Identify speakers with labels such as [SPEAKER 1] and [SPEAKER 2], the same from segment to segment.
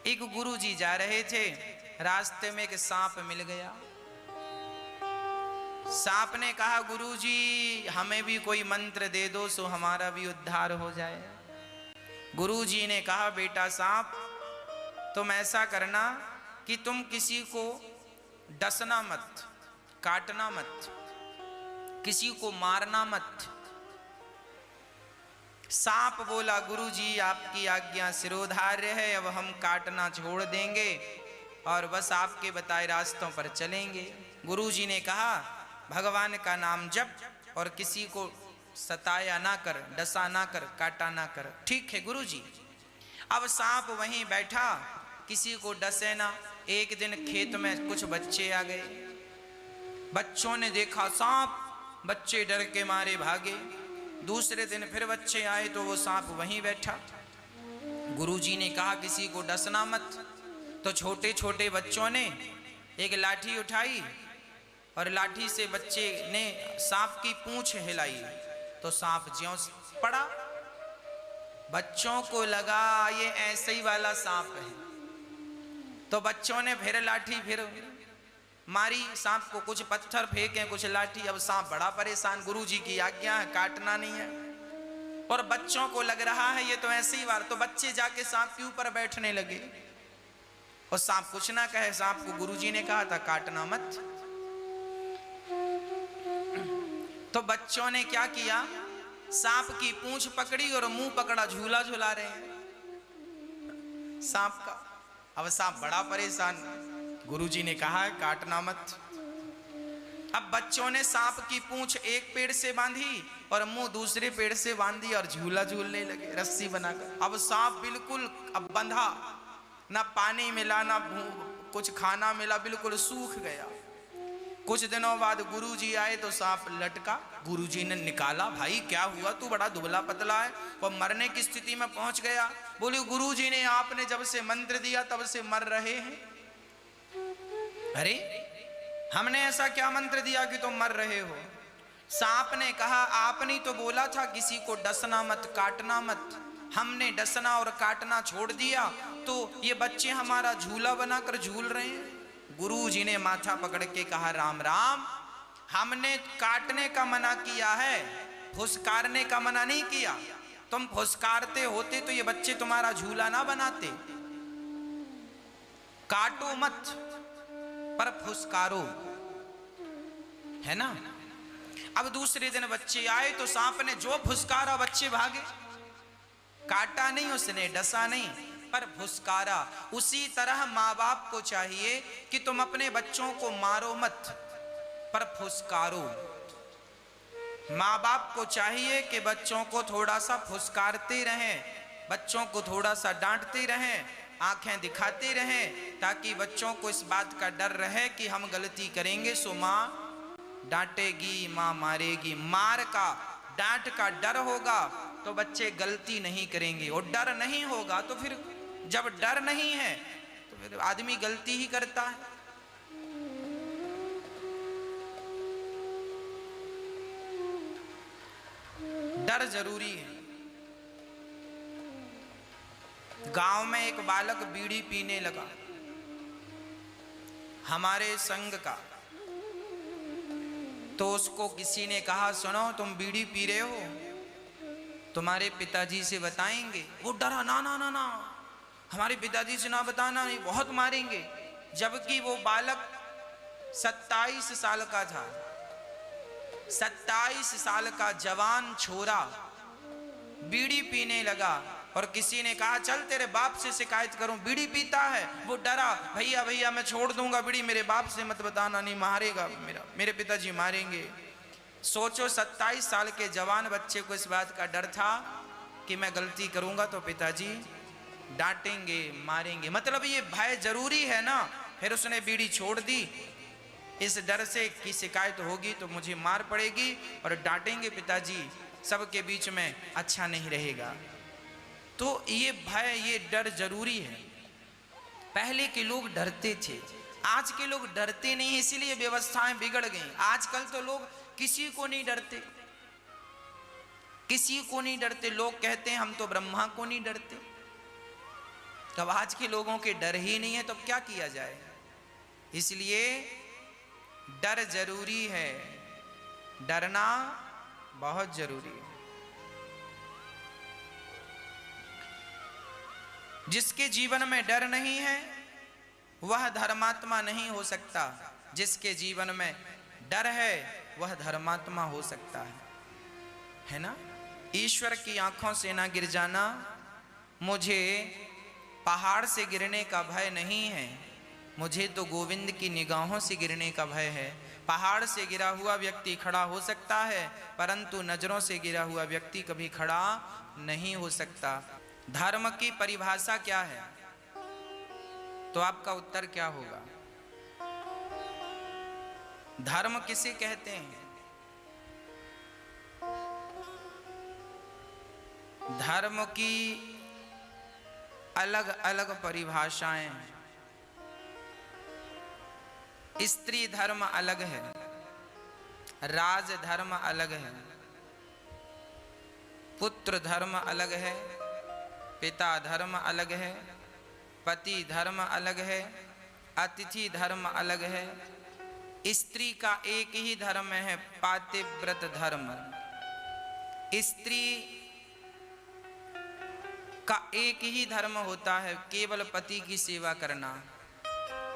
[SPEAKER 1] एक गुरुजी जा रहे थे, रास्ते में एक सांप मिल गया। सांप ने कहा, गुरुजी हमें भी कोई मंत्र दे दो सो हमारा भी उद्धार हो जाए। गुरुजी ने कहा, बेटा सांप, तुम ऐसा करना कि तुम किसी को डसना मत, काटना मत, किसी को मारना मत। सांप बोला, गुरुजी आपकी आज्ञा सिरोधार्य है, अब हम काटना छोड़ देंगे और बस आपके बताए रास्तों पर चलेंगे। गुरुजी ने कहा, भगवान का नाम जप और किसी को सताया ना कर, डसा ना कर, काटा ना कर। ठीक है गुरुजी। अब सांप वहीं बैठा, किसी को डसे ना। एक दिन खेत में कुछ बच्चे आ गए, बच्चों ने देखा सांप, बच्चे डर के मारे भागे। दूसरे दिन फिर बच्चे आए तो वो सांप वहीं बैठा। गुरुजी ने कहा, किसी को डसना मत। तो छोटे छोटे बच्चों ने एक लाठी उठाई और लाठी से बच्चे ने सांप की पूंछ हिलाई तो सांप ज्यों पड़ा। बच्चों को लगा ये ऐसे ही वाला सांप है, तो बच्चों ने फिर लाठी फिर मारी सांप को, कुछ पत्थर फेंके, कुछ लाठी। अब सांप बड़ा परेशान, गुरुजी की आज्ञा है, काटना नहीं है। और बच्चों को लग रहा है ये तो ऐसे ही वार, तो बच्चे जाके सांप के ऊपर बैठने लगे और सांप कुछ ना कहे। सांप को गुरुजी ने कहा था काटना मत। तो बच्चों ने क्या किया, सांप की पूंछ पकड़ी और मुंह पकड़ा, झूला झूला रहे हैं सांप का। अब सांप बड़ा परेशान, गुरुजी ने कहा है काटना मत। अब बच्चों ने सांप की पूंछ एक पेड़ से बांधी और मुंह दूसरे पेड़ से बांधी और झूला झूलने लगे रस्सी बनाकर। अब सांप बिल्कुल अब बंधा, ना पानी मिला ना कुछ खाना मिला, बिल्कुल सूख गया। कुछ दिनों बाद गुरुजी आए तो सांप लटका। गुरुजी ने निकाला, भाई क्या हुआ, तू बड़ा दुबला पतला है और मरने की स्थिति में पहुंच गया। बोले, गुरुजी ने आपने जब से मंत्र दिया तब से मर रहे हैं। अरे हमने ऐसा क्या मंत्र दिया कि तुम मर रहे हो? सांप ने कहा, आपने तो बोला था किसी को डसना मत, काटना मत। हमने डसना और काटना छोड़ दिया तो ये बच्चे हमारा झूला बनाकर झूल रहे हैं। गुरुजी ने माथा पकड़ के कहा, राम राम, हमने काटने का मना किया है, फुसकारने का मना नहीं किया। तुम फुसकारते होते तो ये बच्चे तुम्हारा झूला ना बनाते। काटो मत पर फुसकारो, है ना। अब दूसरे दिन बच्चे आए तो सांप ने जो फुसकारा बच्चे भागे। काटा नहीं उसने, डसा नहीं, पर फुसकारा। उसी तरह माँ बाप को चाहिए कि तुम अपने बच्चों को मारो मत पर फुसकारो। माँ बाप को चाहिए कि बच्चों को थोड़ा सा फुसकारते रहें, बच्चों को थोड़ा सा डांटते रहें, आंखें दिखाते रहें, ताकि बच्चों को इस बात का डर रहे कि हम गलती करेंगे सो माँ डांटेगी, माँ मारेगी। मार का, डांट का डर होगा तो बच्चे गलती नहीं करेंगे, और डर नहीं होगा तो फिर, जब डर नहीं है तो फिर आदमी गलती ही करता है। डर जरूरी है। गांव में एक बालक बीड़ी पीने लगा, हमारे संग का। तो उसको किसी ने कहा, सुनो तुम बीड़ी पी रहे हो, तुम्हारे पिताजी से बताएंगे। वो डरा, ना ना ना ना, हमारे पिताजी से ना बताना, ये बहुत मारेंगे। जबकि वो बालक 27 साल का था। 27 साल का जवान छोरा बीड़ी पीने लगा और किसी ने कहा, चल तेरे बाप से शिकायत करूं, बीड़ी पीता है। वो डरा, भैया भैया मैं छोड़ दूंगा बीड़ी, मेरे बाप से मत बताना, नहीं मारेगा, मेरे पिताजी मारेंगे। सोचो 27 साल के जवान बच्चे को इस बात का डर था कि मैं गलती करूंगा तो पिताजी डांटेंगे, मारेंगे। मतलब ये भय जरूरी है ना। फिर उसने बीड़ी छोड़ दी, इस डर से कि शिकायत होगी तो मुझे मार पड़ेगी और डांटेंगे पिताजी, सबके बीच में अच्छा नहीं रहेगा। तो ये भय, ये डर जरूरी है। पहले के लोग डरते थे, आज के लोग डरते नहीं, इसीलिए व्यवस्थाएं बिगड़ गई। आजकल तो लोग किसी को नहीं डरते, किसी को नहीं डरते। लोग कहते हैं हम तो ब्रह्मा को नहीं डरते। तो अब आज के लोगों के डर ही नहीं है तो क्या किया जाए। इसलिए डर जरूरी है, डरना बहुत जरूरी है। जिसके जीवन में डर नहीं है वह धर्मात्मा नहीं हो सकता, जिसके जीवन में डर है वह धर्मात्मा हो सकता है ना। ईश्वर की आंखों से ना गिर जाना, मुझे पहाड़ से गिरने का भय नहीं है, मुझे तो गोविंद की निगाहों से गिरने का भय है। पहाड़ से गिरा हुआ व्यक्ति खड़ा हो सकता है, परंतु नजरों से गिरा हुआ व्यक्ति कभी खड़ा नहीं हो सकता। धर्म की परिभाषा क्या है? तो आपका उत्तर क्या होगा? धर्म किसे कहते हैं? धर्म की अलग अलग परिभाषाएं हैं। स्त्री धर्म अलग है, राज धर्म अलग है, पुत्र धर्म अलग है, पिता धर्म अलग है, पति धर्म अलग है, अतिथि धर्म अलग है। स्त्री का एक ही धर्म है, पातिव्रत धर्म। स्त्री का एक ही धर्म होता है, केवल पति की सेवा करना।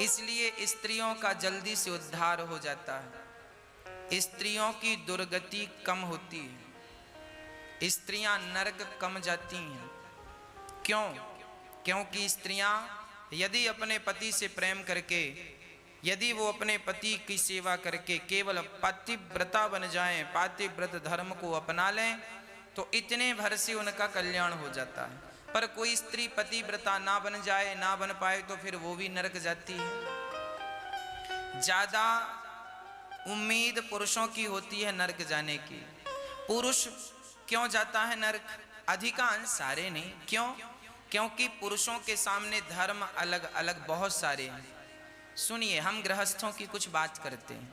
[SPEAKER 1] इसलिए स्त्रियों का जल्दी से उद्धार हो जाता है, स्त्रियों की दुर्गति कम होती है, स्त्रियां नरक कम जाती हैं। क्यों? क्योंकि स्त्रियां यदि अपने पति से प्रेम करके, यदि वो अपने पति की सेवा करके केवल पतिव्रता बन जाएं, पातिव्रत धर्म को अपना लें, तो इतने भर से उनका कल्याण हो जाता है। पर कोई स्त्री पतिव्रता ना बन जाए, ना बन पाए, तो फिर वो भी नरक जाती है। ज्यादा उम्मीद पुरुषों की होती है नरक जाने की। पुरुष क्यों जाता है नरक? अधिकांश, सारे नहीं। क्यों? क्योंकि पुरुषों के सामने धर्म अलग अलग बहुत सारे हैं। सुनिए, हम गृहस्थों की कुछ बात करते हैं,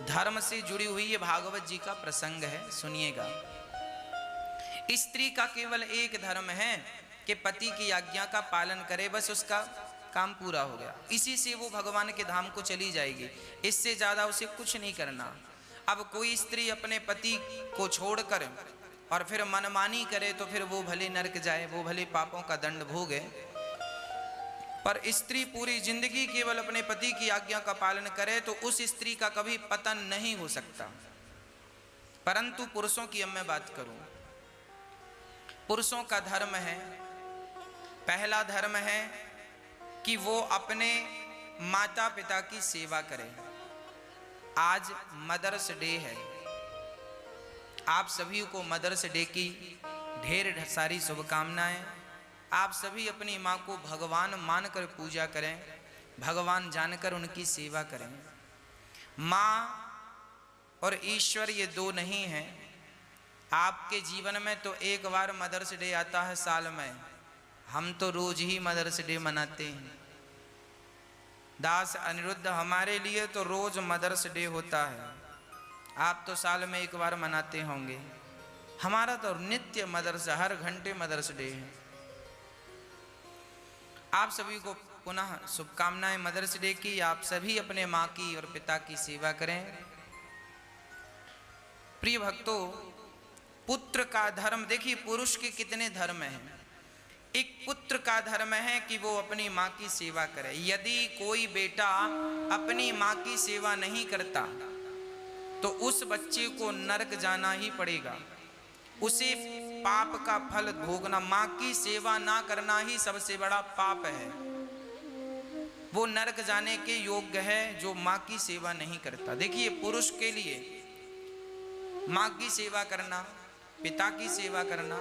[SPEAKER 1] धर्म से जुड़ी हुई ये भागवत जी का प्रसंग है, सुनिएगा। स्त्री का केवल एक धर्म है कि पति की आज्ञा का पालन करे, बस उसका काम पूरा हो गया। इसी से वो भगवान के धाम को चली जाएगी, इससे ज्यादा उसे कुछ नहीं करना। अब कोई स्त्री अपने पति को छोड़कर और फिर मनमानी करे तो फिर वो भले नरक जाए, वो भले पापों का दंड भोगे। पर स्त्री पूरी जिंदगी केवल अपने पति की आज्ञा का पालन करे तो उस स्त्री का कभी पतन नहीं हो सकता। परंतु पुरुषों की अब मैं बात करूं, पुरुषों का धर्म है, पहला धर्म है कि वो अपने माता पिता की सेवा करें। आज मदर्स डे है, आप सभी को मदर्स डे की ढेर सारी शुभकामनाएं। आप सभी अपनी माँ को भगवान मानकर पूजा करें, भगवान जानकर उनकी सेवा करें। माँ और ईश्वर ये दो नहीं हैं। आपके जीवन में तो एक बार मदर्स डे आता है साल में, हम तो रोज ही मदर्स डे मनाते हैं। दास अनिरुद्ध, हमारे लिए तो रोज मदर्स डे होता है, आप तो साल में एक बार मनाते होंगे। हमारा तो नित्य मदर्स, हर घंटे मदर्स डे है। आप सभी को पुनः शुभकामनाएं मदर्स डे की। आप सभी अपने माँ की और पिता की सेवा करें। प्रिय भक्तों, पुत्र का धर्म देखिए, पुरुष के कितने धर्म हैं। एक पुत्र का धर्म है कि वो अपनी माँ की सेवा करे। यदि कोई बेटा अपनी माँ की सेवा नहीं करता तो उस बच्चे को नरक जाना ही पड़ेगा, उसे पाप का फल भोगना। माँ की सेवा ना करना ही सबसे बड़ा पाप है, वो नरक जाने के योग्य है जो माँ की सेवा नहीं करता। देखिए, पुरुष के लिए माँ की सेवा करना, पिता की सेवा करना,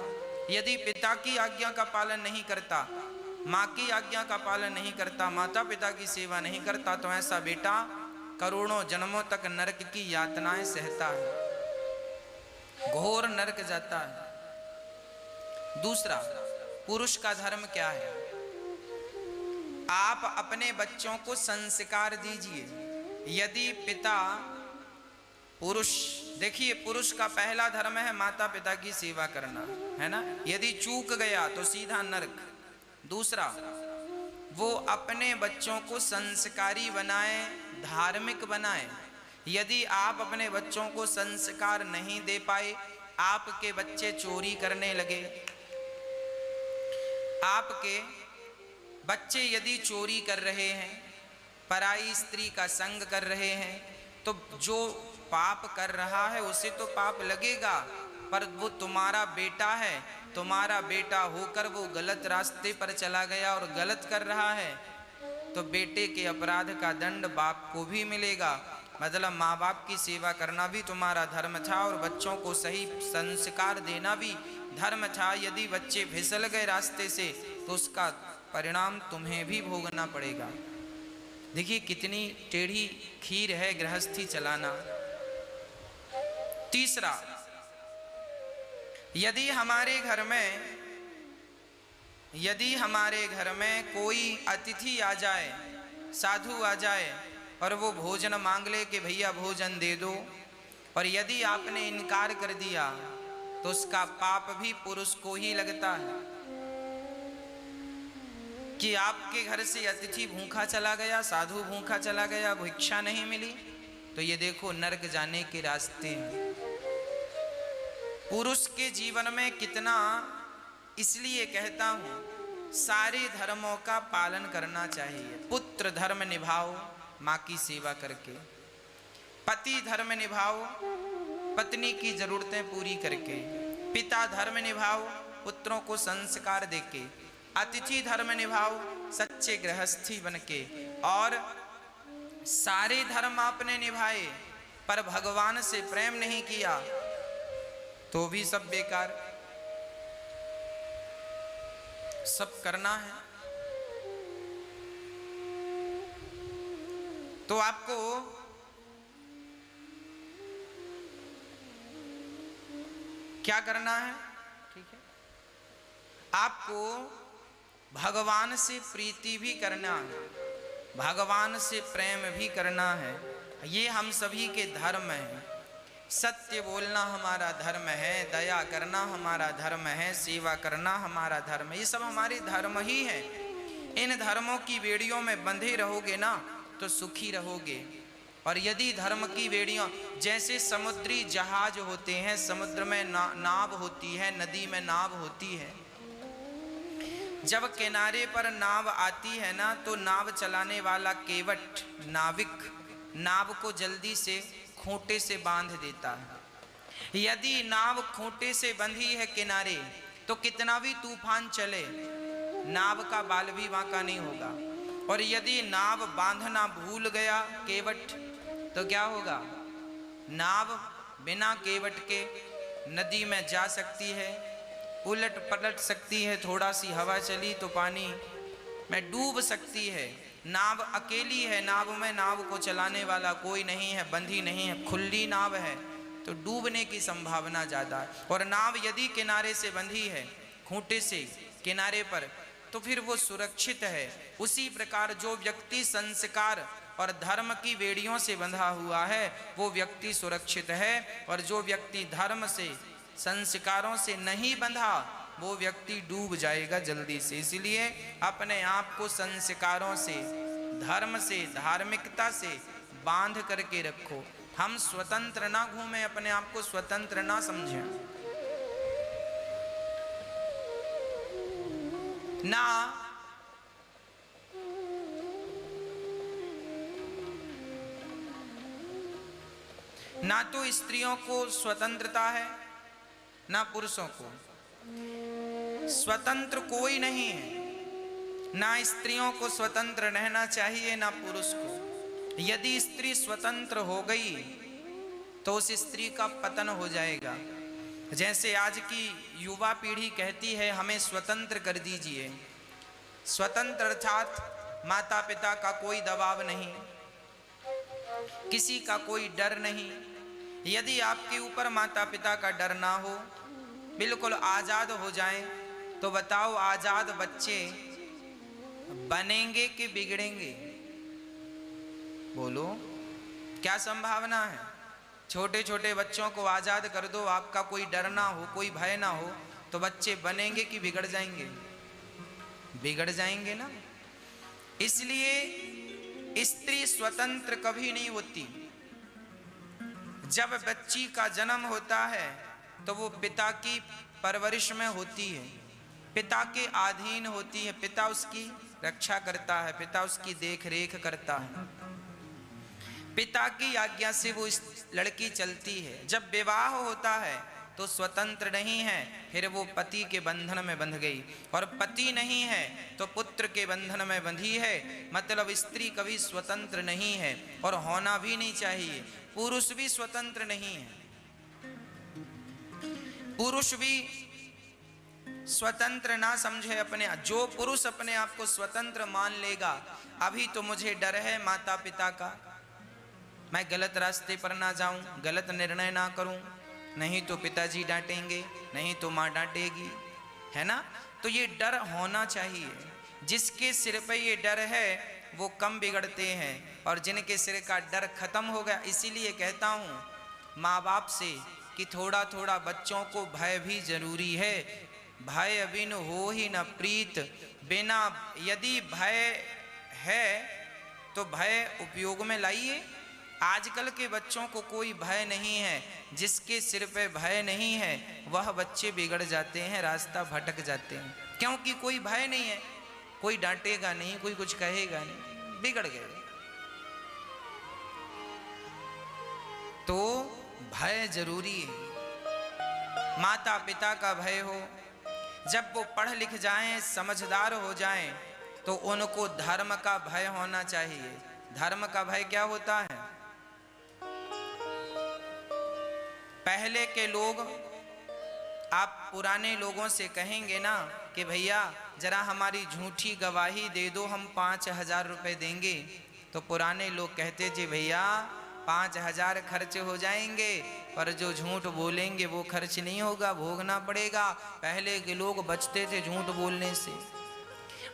[SPEAKER 1] यदि पिता की आज्ञा का पालन नहीं करता, माँ की आज्ञा का पालन नहीं करता, माता पिता की सेवा नहीं करता, तो ऐसा बेटा करोड़ों जन्मों तक नरक की यातनाएं सहता है, घोर नरक जाता है। दूसरा, पुरुष का धर्म क्या है? आप अपने बच्चों को संस्कार दीजिए। यदि पिता पुरुष, देखिए, पुरुष का पहला धर्म है माता पिता की सेवा करना, है ना। यदि चूक गया तो सीधा नरक। दूसरा, वो अपने बच्चों को संस्कारी बनाए, धार्मिक बनाए। यदि आप अपने बच्चों को संस्कार नहीं दे पाए, आपके बच्चे चोरी करने लगे, आपके बच्चे यदि चोरी कर रहे हैं, पराई स्त्री का संग कर रहे हैं, तो जो पाप कर रहा है उसे तो पाप लगेगा, पर वो तुम्हारा बेटा है, तुम्हारा बेटा होकर वो गलत रास्ते पर चला गया और गलत कर रहा है, तो बेटे के अपराध का दंड बाप को भी मिलेगा। मतलब माँ बाप की सेवा करना भी तुम्हारा धर्म था और बच्चों को सही संस्कार देना भी धर्म था। यदि बच्चे फिसल गए रास्ते से तो उसका परिणाम तुम्हें भी भोगना पड़ेगा। देखिए कितनी टेढ़ी खीर है गृहस्थी चलाना। तीसरा, यदि हमारे घर में कोई अतिथि आ जाए, साधु आ जाए और वो भोजन मांग ले कि भैया भोजन दे दो, और यदि आपने इनकार कर दिया तो उसका पाप भी पुरुष को ही लगता है। कि आपके घर से अतिथि भूखा चला गया, साधु भूखा चला गया, भिक्षा नहीं मिली, तो ये देखो नरक जाने के रास्ते हैं। पुरुष के जीवन में कितना, इसलिए कहता हूं सारे धर्मों का पालन करना चाहिए। पुत्र धर्म निभाओ माँ की सेवा करके, पति धर्म निभाओ पत्नी की जरूरतें पूरी करके, पिता धर्म निभाओ पुत्रों को संस्कार देके, अतिथि धर्म निभाओ सच्चे गृहस्थी बनके। और सारे धर्म आपने निभाए पर भगवान से प्रेम नहीं किया तो भी सब बेकार। सब करना है तो आपको क्या करना है? ठीक है, आपको भगवान से प्रीति भी करना है, भगवान से प्रेम भी करना है। ये हम सभी के धर्म है। सत्य बोलना हमारा धर्म है, दया करना हमारा धर्म है, सेवा करना हमारा धर्म है। ये सब हमारे धर्म ही है। इन धर्मों की बेड़ियों में बंधे रहोगे ना तो सुखी रहोगे। और यदि धर्म की बेड़ियों, जैसे समुद्री जहाज होते हैं, समुद्र में नाव होती है, नदी में नाव होती है, जब किनारे पर नाव आती है ना तो नाव चलाने वाला केवट नाविक नाव को जल्दी से खूंटे से बांध देता है। यदि नाव खूंटे से बंधी है किनारे तो कितना भी तूफान चले नाव का बाल भी बांका नहीं होगा। और यदि नाव बांधना भूल गया केवट तो क्या होगा? नाव बिना केवट के नदी में जा सकती है, उलट पलट सकती है, थोड़ा सी हवा चली तो पानी में डूब सकती है। नाव अकेली है, नाव में नाव को चलाने वाला कोई नहीं है, बंधी नहीं है, खुली नाव है तो डूबने की संभावना ज़्यादा है। और नाव यदि किनारे से बंधी है, खूंटे से किनारे पर, तो फिर वो सुरक्षित है। उसी प्रकार जो व्यक्ति संस्कार और धर्म की बेड़ियों से बंधा हुआ है वो व्यक्ति सुरक्षित है, और जो व्यक्ति धर्म से संस्कारों से नहीं बंधा वो व्यक्ति डूब जाएगा जल्दी से। इसलिए अपने आप को संस्कारों से, धर्म से, धार्मिकता से बांध करके रखो। हम स्वतंत्र ना घूमें, अपने आप को स्वतंत्र ना समझें। ना तो स्त्रियों को स्वतंत्रता है ना पुरुषों को। स्वतंत्र कोई नहीं है, ना स्त्रियों को स्वतंत्र रहना चाहिए ना पुरुष को। यदि स्त्री स्वतंत्र हो गई तो उस स्त्री का पतन हो जाएगा। जैसे आज की युवा पीढ़ी कहती है हमें स्वतंत्र कर दीजिए। स्वतंत्र अर्थात माता पिता का कोई दबाव नहीं, किसी का कोई डर नहीं। यदि आपके ऊपर माता पिता का डर ना हो, बिल्कुल आज़ाद हो जाएं, तो बताओ आज़ाद बच्चे बनेंगे कि बिगड़ेंगे? बोलो, क्या संभावना है? छोटे छोटे बच्चों को आज़ाद कर दो, आपका कोई डर ना हो, कोई भय ना हो, तो बच्चे बनेंगे कि बिगड़ जाएंगे? बिगड़ जाएंगे ना। इसलिए स्त्री स्वतंत्र कभी नहीं होती। जब बच्ची का जन्म होता है तो वो पिता की परवरिश में होती है, पिता के अधीन होती है, पिता उसकी रक्षा करता है, पिता उसकी देख रेख करता है, पिता की आज्ञा से वो इस लड़की चलती है। जब विवाह होता है तो स्वतंत्र नहीं है, फिर वो पति के बंधन में बंध गई, और पति नहीं है तो पुत्र के बंधन में बंधी है। मतलब स्त्री कभी स्वतंत्र नहीं है और होना भी नहीं चाहिए। पुरुष भी स्वतंत्र नहीं है, पुरुष भी स्वतंत्र ना समझे अपने। जो पुरुष अपने आप को स्वतंत्र मान लेगा, अभी तो मुझे डर है माता पिता का, मैं गलत रास्ते पर ना जाऊं, गलत निर्णय ना करूं, नहीं तो पिताजी डांटेंगे, नहीं तो माँ डांटेगी, है ना। तो ये डर होना चाहिए। जिसके सिर पे ये डर है वो कम बिगड़ते हैं, और जिनके सिर का डर खत्म हो गया। इसीलिए कहता हूँ माँ बाप से कि थोड़ा थोड़ा बच्चों को भय भी जरूरी है। भय बिन हो ही न प्रीत, बिना यदि भय है तो भय उपयोग में लाइए। आजकल के बच्चों को कोई भय नहीं है। जिसके सिर पे भय नहीं है वह बच्चे बिगड़ जाते हैं, रास्ता भटक जाते हैं, क्योंकि कोई भय नहीं है, कोई डांटेगा नहीं, कोई कुछ कहेगा नहीं, बिगड़ गए। तो भय जरूरी है। माता पिता का भय हो, जब वो पढ़ लिख जाएं, समझदार हो जाएं, तो उनको धर्म का भय होना चाहिए। धर्म का भय क्या होता है? पहले के लोग, आप पुराने लोगों से कहेंगे ना कि भैया जरा हमारी झूठी गवाही दे दो, हम 5,000 रुपए देंगे, तो पुराने लोग कहते थे भैया 5,000 खर्च हो जाएंगे, पर जो झूठ बोलेंगे वो खर्च नहीं होगा, भोगना पड़ेगा। पहले के लोग बचते थे झूठ बोलने से।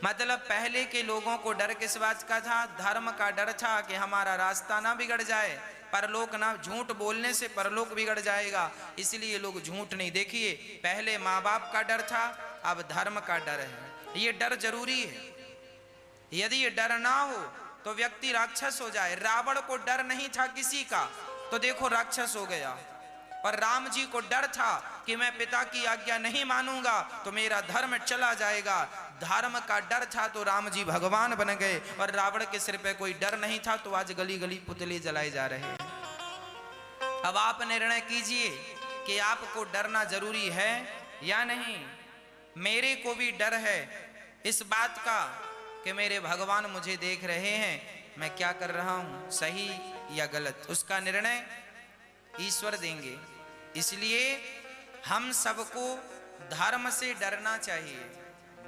[SPEAKER 1] मतलब पहले के लोगों को डर किस बात का था? धर्म का डर था कि हमारा रास्ता ना बिगड़ जाए, परलोक ना, झूठ बोलने से परलोक बिगड़ जाएगा, इसलिए लोग झूठ नहीं। देखिए पहले माँ बाप का डर था, अब धर्म का डर है। ये डर जरूरी है। यदि ये डर ना हो तो व्यक्ति राक्षस हो जाए। रावण को डर नहीं था किसी का, तो देखो राक्षस हो गया। पर राम जी को डर था कि मैं पिता की आज्ञा नहीं मानूंगा तो मेरा धर्म चला जाएगा। धर्म का डर था तो राम जी भगवान बन गए, और रावण के सिर पे कोई डर नहीं था तो आज गली गली पुतले जलाए जा रहे हैं। अब आप निर्णय कीजिए कि आपको डरना जरूरी है या नहीं। मेरे को भी डर है इस बात का कि मेरे भगवान मुझे देख रहे हैं, मैं क्या कर रहा हूं, सही या गलत, उसका निर्णय ईश्वर देंगे। इसलिए हम सबको धर्म से डरना चाहिए।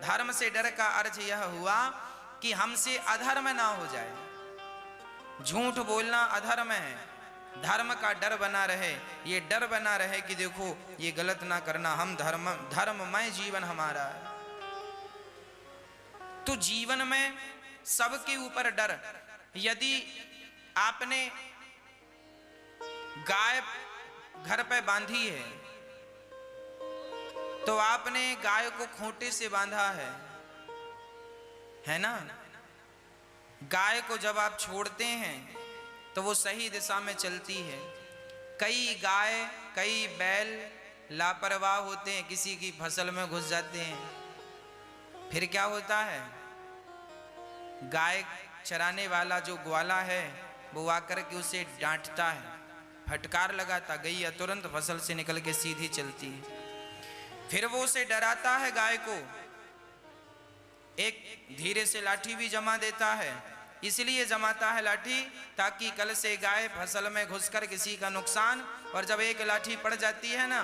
[SPEAKER 1] धर्म से डर का अर्थ यह हुआ कि हमसे अधर्म ना हो जाए। झूठ बोलना अधर्म है, धर्म का डर बना रहे। ये डर बना रहे कि देखो ये गलत ना करना, हम धर्ममय जीवन हमारा है। तो जीवन में सबके ऊपर डर। यदि आपने गाय घर पे बांधी है तो आपने गाय को खूंटे से बांधा है ना। गाय को जब आप छोड़ते हैं तो वो सही दिशा में चलती है। कई गाय, कई बैल लापरवाह होते हैं, किसी की फसल में घुस जाते हैं। फिर क्या होता है? गाय चराने वाला जो ग्वाला है वो आकर के उसे डांटता है, फटकार लगाता, गैया तुरंत फसल से निकल के सीधी चलती है। फिर वो उसे डराता है गाय को, एक धीरे से लाठी भी जमा देता है। इसलिए जमाता है लाठी ताकि कल से गाय फसल में घुसकर किसी का नुकसान, और जब एक लाठी पड़ जाती है ना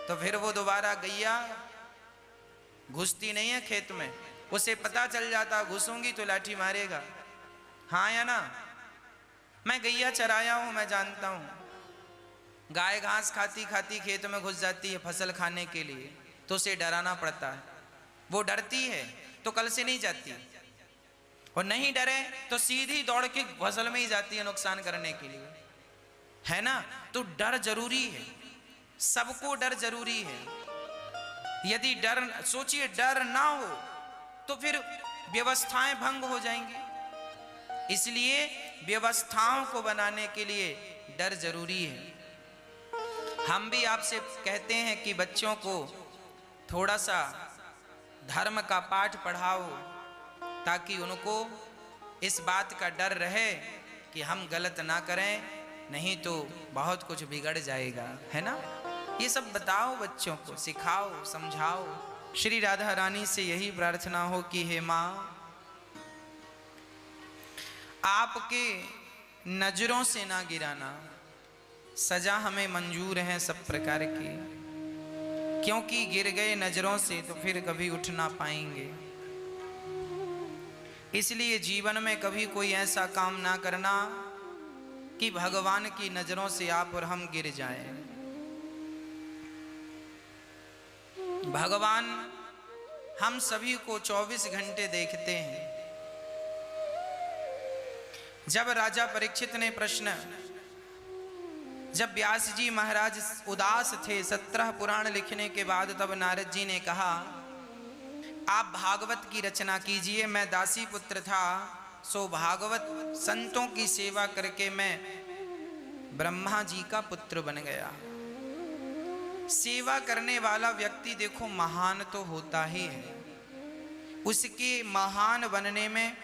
[SPEAKER 1] तो फिर वो दोबारा गैया घुसती नहीं है खेत में। उसे पता चल जाता घुसूंगी तो लाठी मारेगा, हाँ या ना। मैं गैया चराया हूं, मैं जानता हूं। गाय घास खाती खाती खेत में घुस जाती है फसल खाने के लिए, तो उसे डराना पड़ता है। वो डरती है तो कल से नहीं जाती, और नहीं डरे तो सीधी दौड़ के फसल में ही जाती है नुकसान करने के लिए, है ना। तो डर जरूरी है, सबको डर जरूरी है। यदि डर, सोचिए डर ना हो तो फिर व्यवस्थाएं भंग हो जाएंगी। इसलिए व्यवस्थाओं को बनाने के लिए डर जरूरी है। हम भी आपसे कहते हैं कि बच्चों को थोड़ा सा धर्म का पाठ पढ़ाओ, ताकि उनको इस बात का डर रहे कि हम गलत ना करें, नहीं तो बहुत कुछ बिगड़ जाएगा, है ना। ये सब बताओ, बच्चों को सिखाओ, समझाओ। श्री राधा रानी से यही प्रार्थना हो कि हे माँ, आपके नजरों से ना गिराना, सजा हमें मंजूर है सब प्रकार की, क्योंकि गिर गए नजरों से तो फिर कभी उठ ना पाएंगे। इसलिए जीवन में कभी कोई ऐसा काम ना करना कि भगवान की नजरों से आप और हम गिर जाएं। भगवान हम सभी को 24 घंटे देखते हैं। जब राजा परीक्षित ने प्रश्न, जब व्यास जी महाराज उदास थे 17 पुराण लिखने के बाद, तब नारद जी ने कहा आप भागवत की रचना कीजिए। मैं दासी पुत्र था, सो भागवत संतों की सेवा करके मैं ब्रह्मा जी का पुत्र बन गया। सेवा करने वाला व्यक्ति देखो महान तो होता ही है, उसके महान बनने में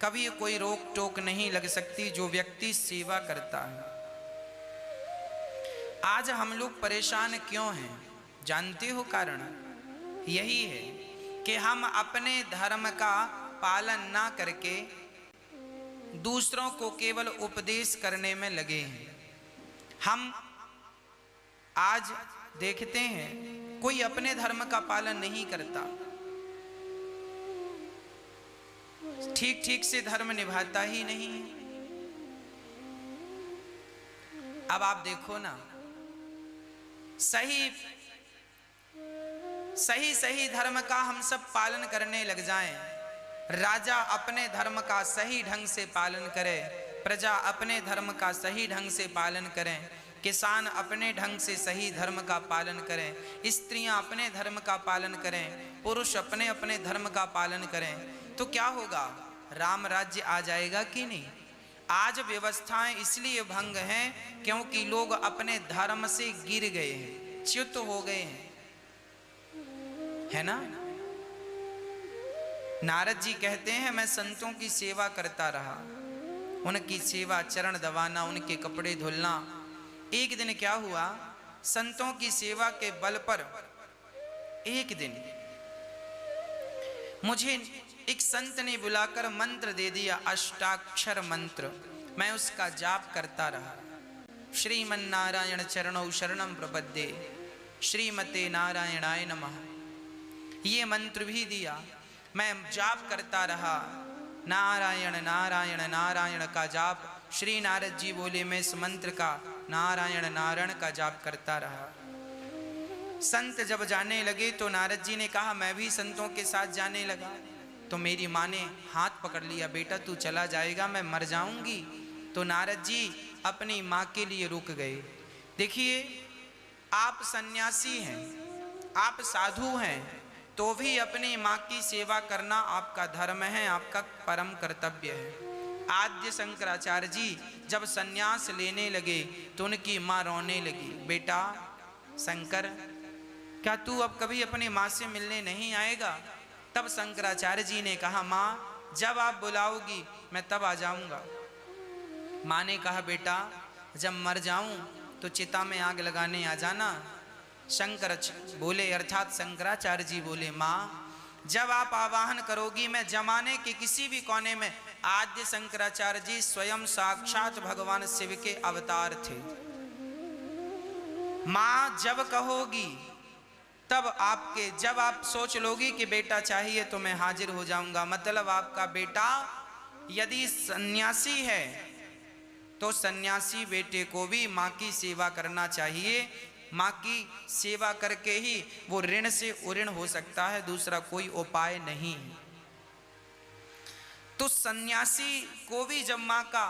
[SPEAKER 1] कभी कोई रोक टोक नहीं लग सकती जो व्यक्ति सेवा करता है। आज हम लोग परेशान क्यों हैं जानते हो? कारण यही है कि हम अपने धर्म का पालन ना करके दूसरों को केवल उपदेश करने में लगे हैं। हम आज देखते हैं कोई अपने धर्म का पालन नहीं करता, ठीक ठीक से धर्म निभाता ही नहीं। अब आप देखो ना, सही धर्म का हम सब पालन करने लग जाएं, राजा अपने धर्म का सही ढंग से पालन करे, प्रजा अपने धर्म का सही ढंग से पालन करें, किसान अपने ढंग से सही धर्म का पालन करें, स्त्रियां अपने धर्म का पालन करें, पुरुष अपने अपने धर्म का पालन करें, तो क्या होगा? राम राज्य आ जाएगा कि नहीं? आज व्यवस्थाएं इसलिए भंग हैं क्योंकि लोग अपने धर्म से गिर गए हैं, च्युत हो गए हैं, है ना। नारद जी कहते हैं मैं संतों की सेवा करता रहा, उनकी सेवा, चरण दबाना, उनके कपड़े धुलना। एक दिन क्या हुआ, संतों की सेवा के बल पर एक दिन मुझे एक संत ने बुलाकर मंत्र दे दिया, अष्टाक्षर मंत्र। मैं उसका जाप करता रहा। श्रीमन्नारायण चरणौ शरणं प्रपद्ये, श्रीमते नारायणाय नमः, ये मंत्र भी दिया। मैं जाप करता रहा, नारायण नारायण नारायण का जाप। श्री नारद जी बोले मैं इस मंत्र का नारायण नारायण का जाप करता रहा। संत जब जाने लगे तो नारद जी ने कहा मैं भी संतों के साथ जाने लगा। तो मेरी माँ ने हाथ पकड़ लिया, बेटा तू चला जाएगा, मैं मर जाऊंगी। तो नारद जी अपनी माँ के लिए रुक गए। देखिए, आप सन्यासी हैं, आप साधु हैं, तो भी अपनी माँ की सेवा करना आपका धर्म है, आपका परम कर्तव्य है। आद्य शंकराचार्य जी जब सन्यास लेने लगे तो उनकी माँ रोने लगी, बेटा शंकर क्या तू अब कभी अपनी माँ से मिलने नहीं आएगा? तब शंकराचार्य जी ने कहा माँ जब आप बुलाओगी मैं तब आ जाऊंगा। माँ ने कहा बेटा जब मर जाऊं तो चिता में आग लगाने आ जाना। शंकर बोले, अर्थात शंकराचार्य जी बोले, माँ जब आप आवाहन करोगी मैं जमाने के किसी भी कोने में। आद्य शंकराचार्य जी स्वयं साक्षात भगवान शिव के अवतार थे। माँ जब कहोगी तब आपके, जब आप सोच लोगी कि बेटा चाहिए तो मैं हाजिर हो जाऊंगा। मतलब आपका बेटा यदि सन्यासी है तो सन्यासी बेटे को भी माँ की सेवा करना चाहिए। माँ की सेवा करके ही वो ऋण से उऋण हो सकता है, दूसरा कोई उपाय नहीं। तो सन्यासी को भी जब माँ का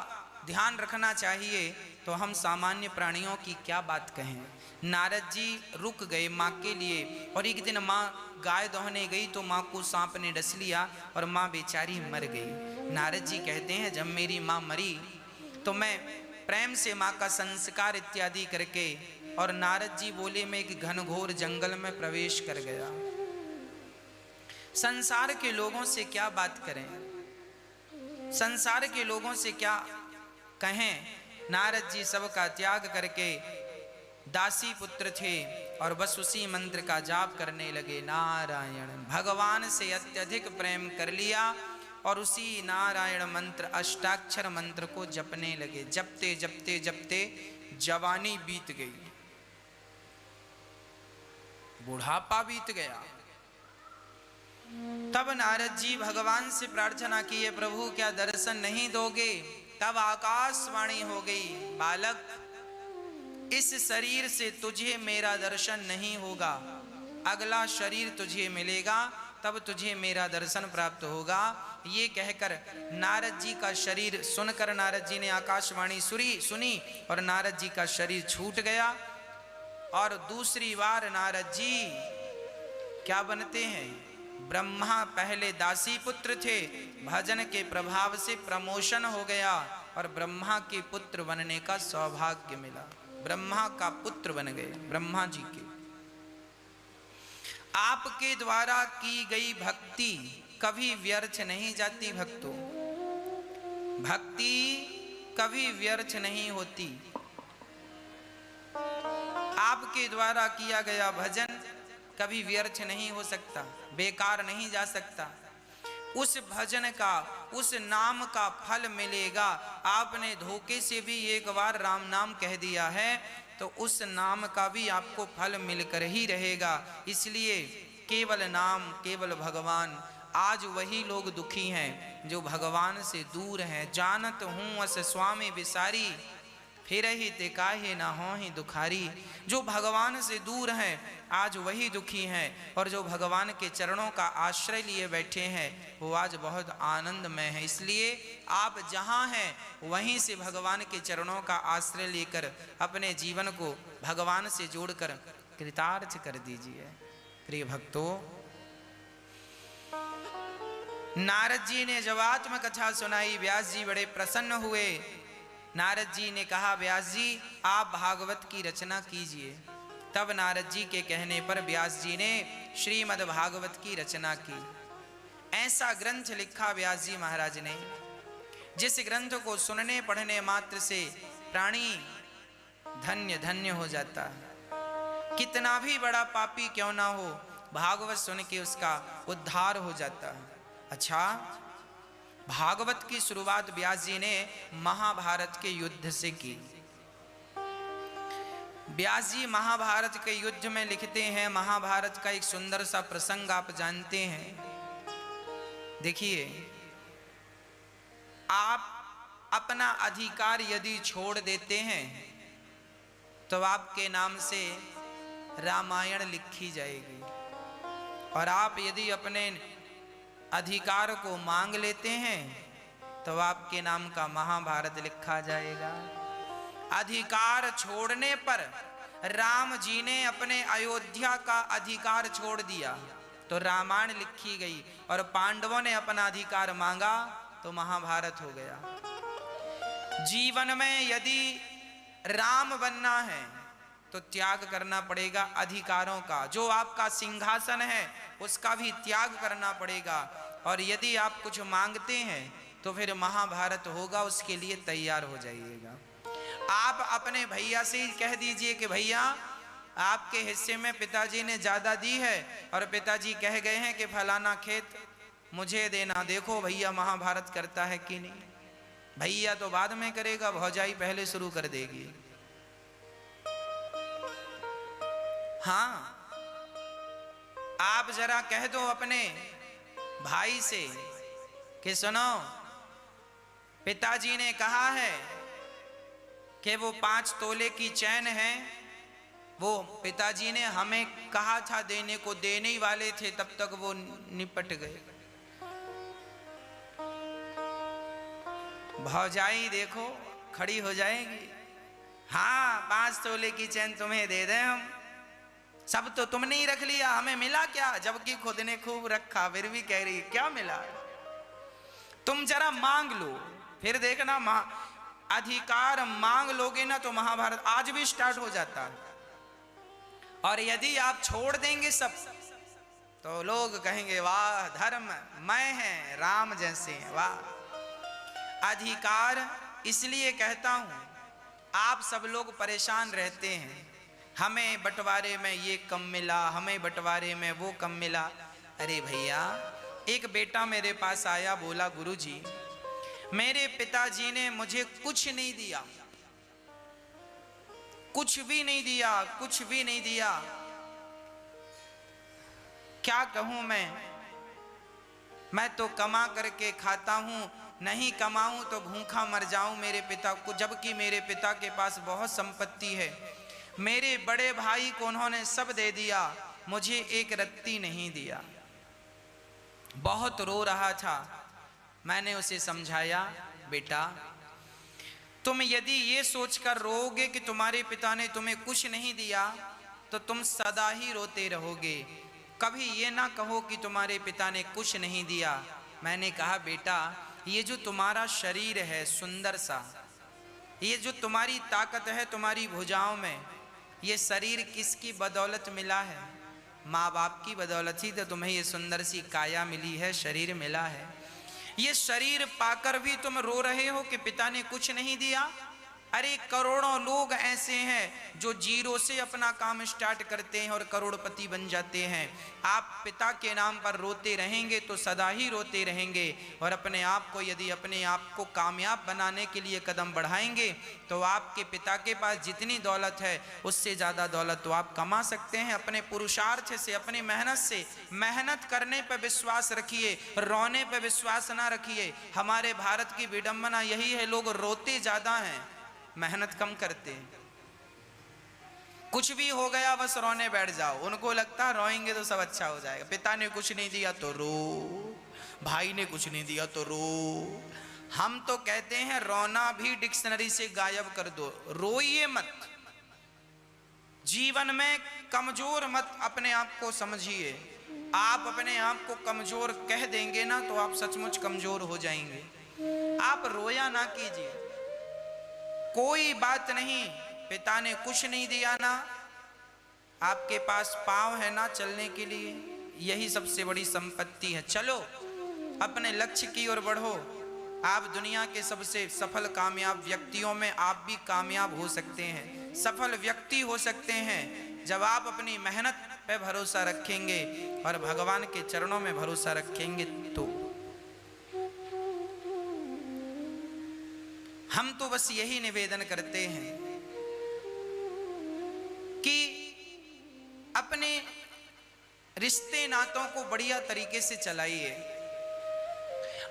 [SPEAKER 1] ध्यान रखना चाहिए तो हम सामान्य प्राणियों की क्या बात कहें। नारद जी रुक गए माँ के लिए, और एक दिन माँ गाय दोहने गई तो माँ को सांप ने डस लिया और माँ बेचारी मर गई। नारद जी कहते हैं जब मेरी माँ मरी तो मैं प्रेम से माँ का संस्कार इत्यादि करके, और नारद जी बोले मैं एक घनघोर जंगल में प्रवेश कर गया। संसार के लोगों से क्या बात करें, संसार के लोगों से क्या कहें। नारद जी सबका त्याग करके दासी पुत्र थे और बस उसी मंत्र का जाप करने लगे। नारायण, भगवान से अत्यधिक प्रेम कर लिया और उसी नारायण मंत्र, अष्टाक्षर मंत्र को जपने लगे। जपते जपते जपते जवानी बीत गई, बुढ़ापा बीत गया। तब नारद जी भगवान से प्रार्थना की, प्रभु क्या दर्शन नहीं दोगे। तब आकाशवाणी हो गई, बालक इस शरीर से तुझे मेरा दर्शन नहीं होगा, अगला शरीर तुझे मिलेगा तब तुझे मेरा दर्शन प्राप्त होगा। ये कहकर नारद जी का शरीर सुनकर नारद जी ने आकाशवाणी सुनी और नारद जी का शरीर छूट गया। और दूसरी बार नारद जी क्या बनते हैं, ब्रह्मा। पहले दासी पुत्र थे, भजन के प्रभाव से प्रमोशन हो गया और ब्रह्मा के पुत्र बनने का सौभाग्य मिला। ब्रह्मा का पुत्र बन गए, ब्रह्मा जी के। आपके द्वारा की गई भक्ति कभी व्यर्थ नहीं जाती भक्तों, भक्ति कभी व्यर्थ नहीं होती। आपके द्वारा किया गया भजन कभी व्यर्थ नहीं हो सकता, बेकार नहीं जा सकता। उस भजन का, उस नाम का फल मिलेगा। आपने धोखे से भी एक बार राम नाम कह दिया है तो उस नाम का भी आपको फल मिलकर ही रहेगा। इसलिए केवल नाम, केवल भगवान। आज वही लोग दुखी हैं जो भगवान से दूर हैं। जानत हूँ अस स्वामी विसारी, फिर ही ते काहे ना हो ही दुखारी। जो भगवान से दूर हैं आज वही दुखी हैं, और जो भगवान के चरणों का आश्रय लिए बैठे हैं वो आज बहुत आनंदमय है। इसलिए आप जहाँ हैं वहीं से भगवान के चरणों का आश्रय लेकर अपने जीवन को भगवान से जोड़कर कृतार्थ कर दीजिए। प्रिय भक्तों, नारद जी ने जब आत्मकथा सुनाई, व्यास जी बड़े प्रसन्न हुए। नारद जी ने कहा, व्यास जी आप भागवत की रचना कीजिए। तब नारद जी के कहने पर व्यास जी ने श्रीमद् भागवत की रचना की। ऐसा ग्रंथ लिखा व्यास जी महाराज ने, जिस ग्रंथ को सुनने पढ़ने मात्र से प्राणी धन्य धन्य हो जाता है। कितना भी बड़ा पापी क्यों ना हो, भागवत सुन के उसका उद्धार हो जाता है। अच्छा, भागवत की शुरुआत व्यास जी ने महाभारत के युद्ध से की। व्यास जी महाभारत के युद्ध में लिखते हैं, महाभारत का एक सुंदर सा प्रसंग आप जानते हैं। देखिए, आप अपना अधिकार यदि छोड़ देते हैं तो आपके नाम से रामायण लिखी जाएगी, और आप यदि अपने अधिकार को मांग लेते हैं तो आपके नाम का महाभारत लिखा जाएगा। अधिकार छोड़ने पर राम जी ने अपने अयोध्या का अधिकार छोड़ दिया तो रामायण लिखी गई, और पांडवों ने अपना अधिकार मांगा तो महाभारत हो गया। जीवन में यदि राम बनना है तो त्याग करना पड़ेगा अधिकारों का। जो आपका सिंहासन है उसका भी त्याग करना पड़ेगा, और यदि आप कुछ मांगते हैं तो फिर महाभारत होगा, उसके लिए तैयार हो जाइएगा। आप अपने भैया से ही कह दीजिए कि भैया आपके हिस्से में पिताजी ने ज्यादा दी है और पिताजी कह गए हैं कि फलाना खेत मुझे देना, देखो भैया महाभारत करता है कि नहीं। भैया तो बाद में करेगा, भौजाई पहले शुरू कर देगी। हाँ, आप जरा कह दो अपने भाई से कि सुनो, पिताजी ने कहा है कि वो 5 तोले की चैन है, वो पिताजी ने हमें कहा था देने को, देने ही वाले थे, तब तक वो निपट गए। भौजाई देखो खड़ी हो जाएगी, हाँ 5 तोले की चैन तुम्हें दे दें हम, सब तो तुमने ही रख लिया, हमें मिला क्या? जबकि खुद ने खूब रखा, फिर भी कह रही क्या मिला? तुम जरा मांग लो, फिर देखना अधिकार मांग लोगे ना तो महाभारत आज भी स्टार्ट हो जाता है। और यदि आप छोड़ देंगे सब तो लोग कहेंगे वाह धर्म मैं है राम जैसे हैं, वाह। अधिकार इसलिए कहता हूं, आप सब लोग परेशान रहते हैं, हमें बंटवारे में ये कम मिला, हमें बंटवारे में वो कम मिला। अरे भैया, एक बेटा मेरे पास आया, बोला गुरुजी मेरे पिताजी ने मुझे कुछ नहीं दिया, कुछ भी नहीं दिया, कुछ भी नहीं दिया, क्या कहूं मैं तो कमा करके खाता हूं, नहीं कमाऊं तो भूखा मर जाऊं मेरे पिता को, जबकि मेरे पिता के पास बहुत संपत्ति है। मेरे बड़े भाई को उन्होंने सब दे दिया, मुझे एक रत्ती नहीं दिया। बहुत रो रहा था। मैंने उसे समझाया, बेटा तुम यदि ये सोचकर रोओगे कि तुम्हारे पिता ने तुम्हें कुछ नहीं दिया तो तुम सदा ही रोते रहोगे, कभी ये ना कहो कि तुम्हारे पिता ने कुछ नहीं दिया। मैंने कहा बेटा ये जो तुम्हारा शरीर है सुंदर सा, ये जो तुम्हारी ताकत है तुम्हारी भुजाओं में, ये शरीर किसकी बदौलत मिला है? माँ बाप की बदौलत ही तो तुम्हें ये सुंदर सी काया मिली है, शरीर मिला है। ये शरीर पाकर भी तुम रो रहे हो कि पिता ने कुछ नहीं दिया। अरे करोड़ों लोग ऐसे हैं जो जीरो से अपना काम स्टार्ट करते हैं और करोड़पति बन जाते हैं। आप पिता के नाम पर रोते रहेंगे तो सदा ही रोते रहेंगे, और अपने आप को यदि अपने आप को कामयाब बनाने के लिए कदम बढ़ाएंगे तो आपके पिता के पास जितनी दौलत है उससे ज़्यादा दौलत तो आप कमा सकते हैं अपने पुरुषार्थ से, अपनी मेहनत से। मेहनत करने पर विश्वास रखिए, रोने पर विश्वास ना रखिए। हमारे भारत की विडंबना यही है, लोग रोते ज़्यादा हैं, मेहनत कम करते हैं। कुछ भी हो गया बस रोने बैठ जाओ, उनको लगता है रोएंगे तो सब अच्छा हो जाएगा। पिता ने कुछ नहीं दिया तो रो, भाई ने कुछ नहीं दिया तो रो। हम तो कहते हैं रोना भी डिक्शनरी से गायब कर दो, रोइए मत। जीवन में कमजोर मत अपने आप को समझिए। आप अपने आप को कमजोर कह देंगे ना तो आप सचमुच कमजोर हो जाएंगे। आप रोया ना कीजिए, कोई बात नहीं, पिता ने कुछ नहीं दिया ना, आपके पास पाँव है ना चलने के लिए, यही सबसे बड़ी संपत्ति है। चलो अपने लक्ष्य की ओर बढ़ो। आप दुनिया के सबसे सफल कामयाब व्यक्तियों में आप भी कामयाब हो सकते हैं, सफल व्यक्ति हो सकते हैं जब आप अपनी मेहनत पे भरोसा रखेंगे और भगवान के चरणों में भरोसा रखेंगे। तो हम तो बस यही निवेदन करते हैं कि अपने रिश्ते नातों को बढ़िया तरीके से चलाइए।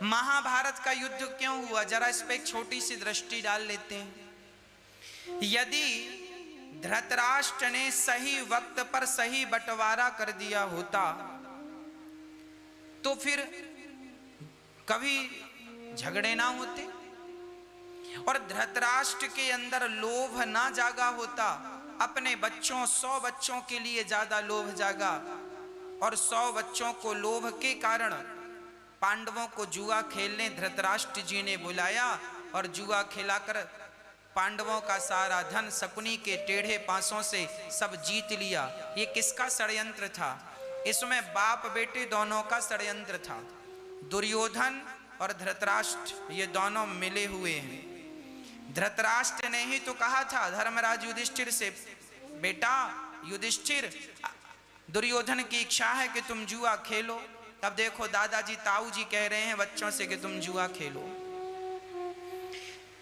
[SPEAKER 1] महाभारत का युद्ध क्यों हुआ, जरा इस पे एक छोटी सी दृष्टि डाल लेते हैं। यदि धृतराष्ट्र ने सही वक्त पर सही बंटवारा कर दिया होता तो फिर कभी झगड़े ना होते, और धृतराष्ट्र के अंदर लोभ ना जागा होता। अपने बच्चों 100 बच्चों के लिए ज्यादा लोभ जागा, और 100 बच्चों को लोभ के कारण पांडवों को जुआ खेलने धृतराष्ट्र जी ने बुलाया और जुआ खिलाकर पांडवों का सारा धन शकुनी के टेढ़े पांसों से सब जीत लिया। ये किसका षड्यंत्र था? इसमें बाप बेटे दोनों का षड्यंत्र था। दुर्योधन और धृतराष्ट्र ये दोनों मिले हुए हैं। धृतराष्ट्र ने ही तो कहा था धर्मराज युधिष्ठिर से, बेटा युधिष्ठिर दुर्योधन की इच्छा है कि तुम जुआ खेलो। तब देखो दादाजी ताऊ जी कह रहे हैं बच्चों से कि तुम जुआ खेलो।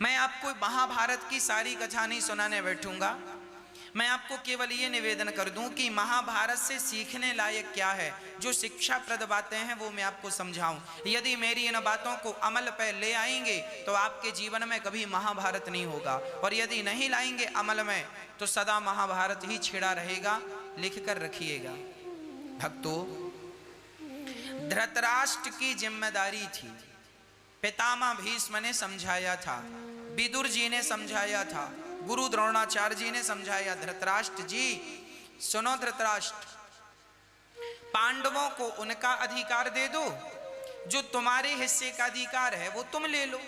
[SPEAKER 1] मैं आपको महाभारत की सारी कथा नहीं सुनाने बैठूंगा, मैं आपको केवल ये निवेदन कर दूं कि महाभारत से सीखने लायक क्या है, जो शिक्षाप्रद बातें हैं वो मैं आपको समझाऊं। यदि मेरी इन बातों को अमल पर ले आएंगे तो आपके जीवन में कभी महाभारत नहीं होगा, और यदि नहीं लाएंगे अमल में तो सदा महाभारत ही छिड़ा रहेगा। लिख कर रखिएगा भक्तों, धृतराष्ट्र की जिम्मेदारी थी। पितामह भीष्म ने समझाया था, विदुर जी ने समझाया था, गुरु द्रोणाचार्य जी ने समझाया, धृतराष्ट्र जी सुनो धृतराष्ट्र, पांडवों को उनका अधिकार दे दो, जो तुम्हारे हिस्से का अधिकार है वो तुम ले लो।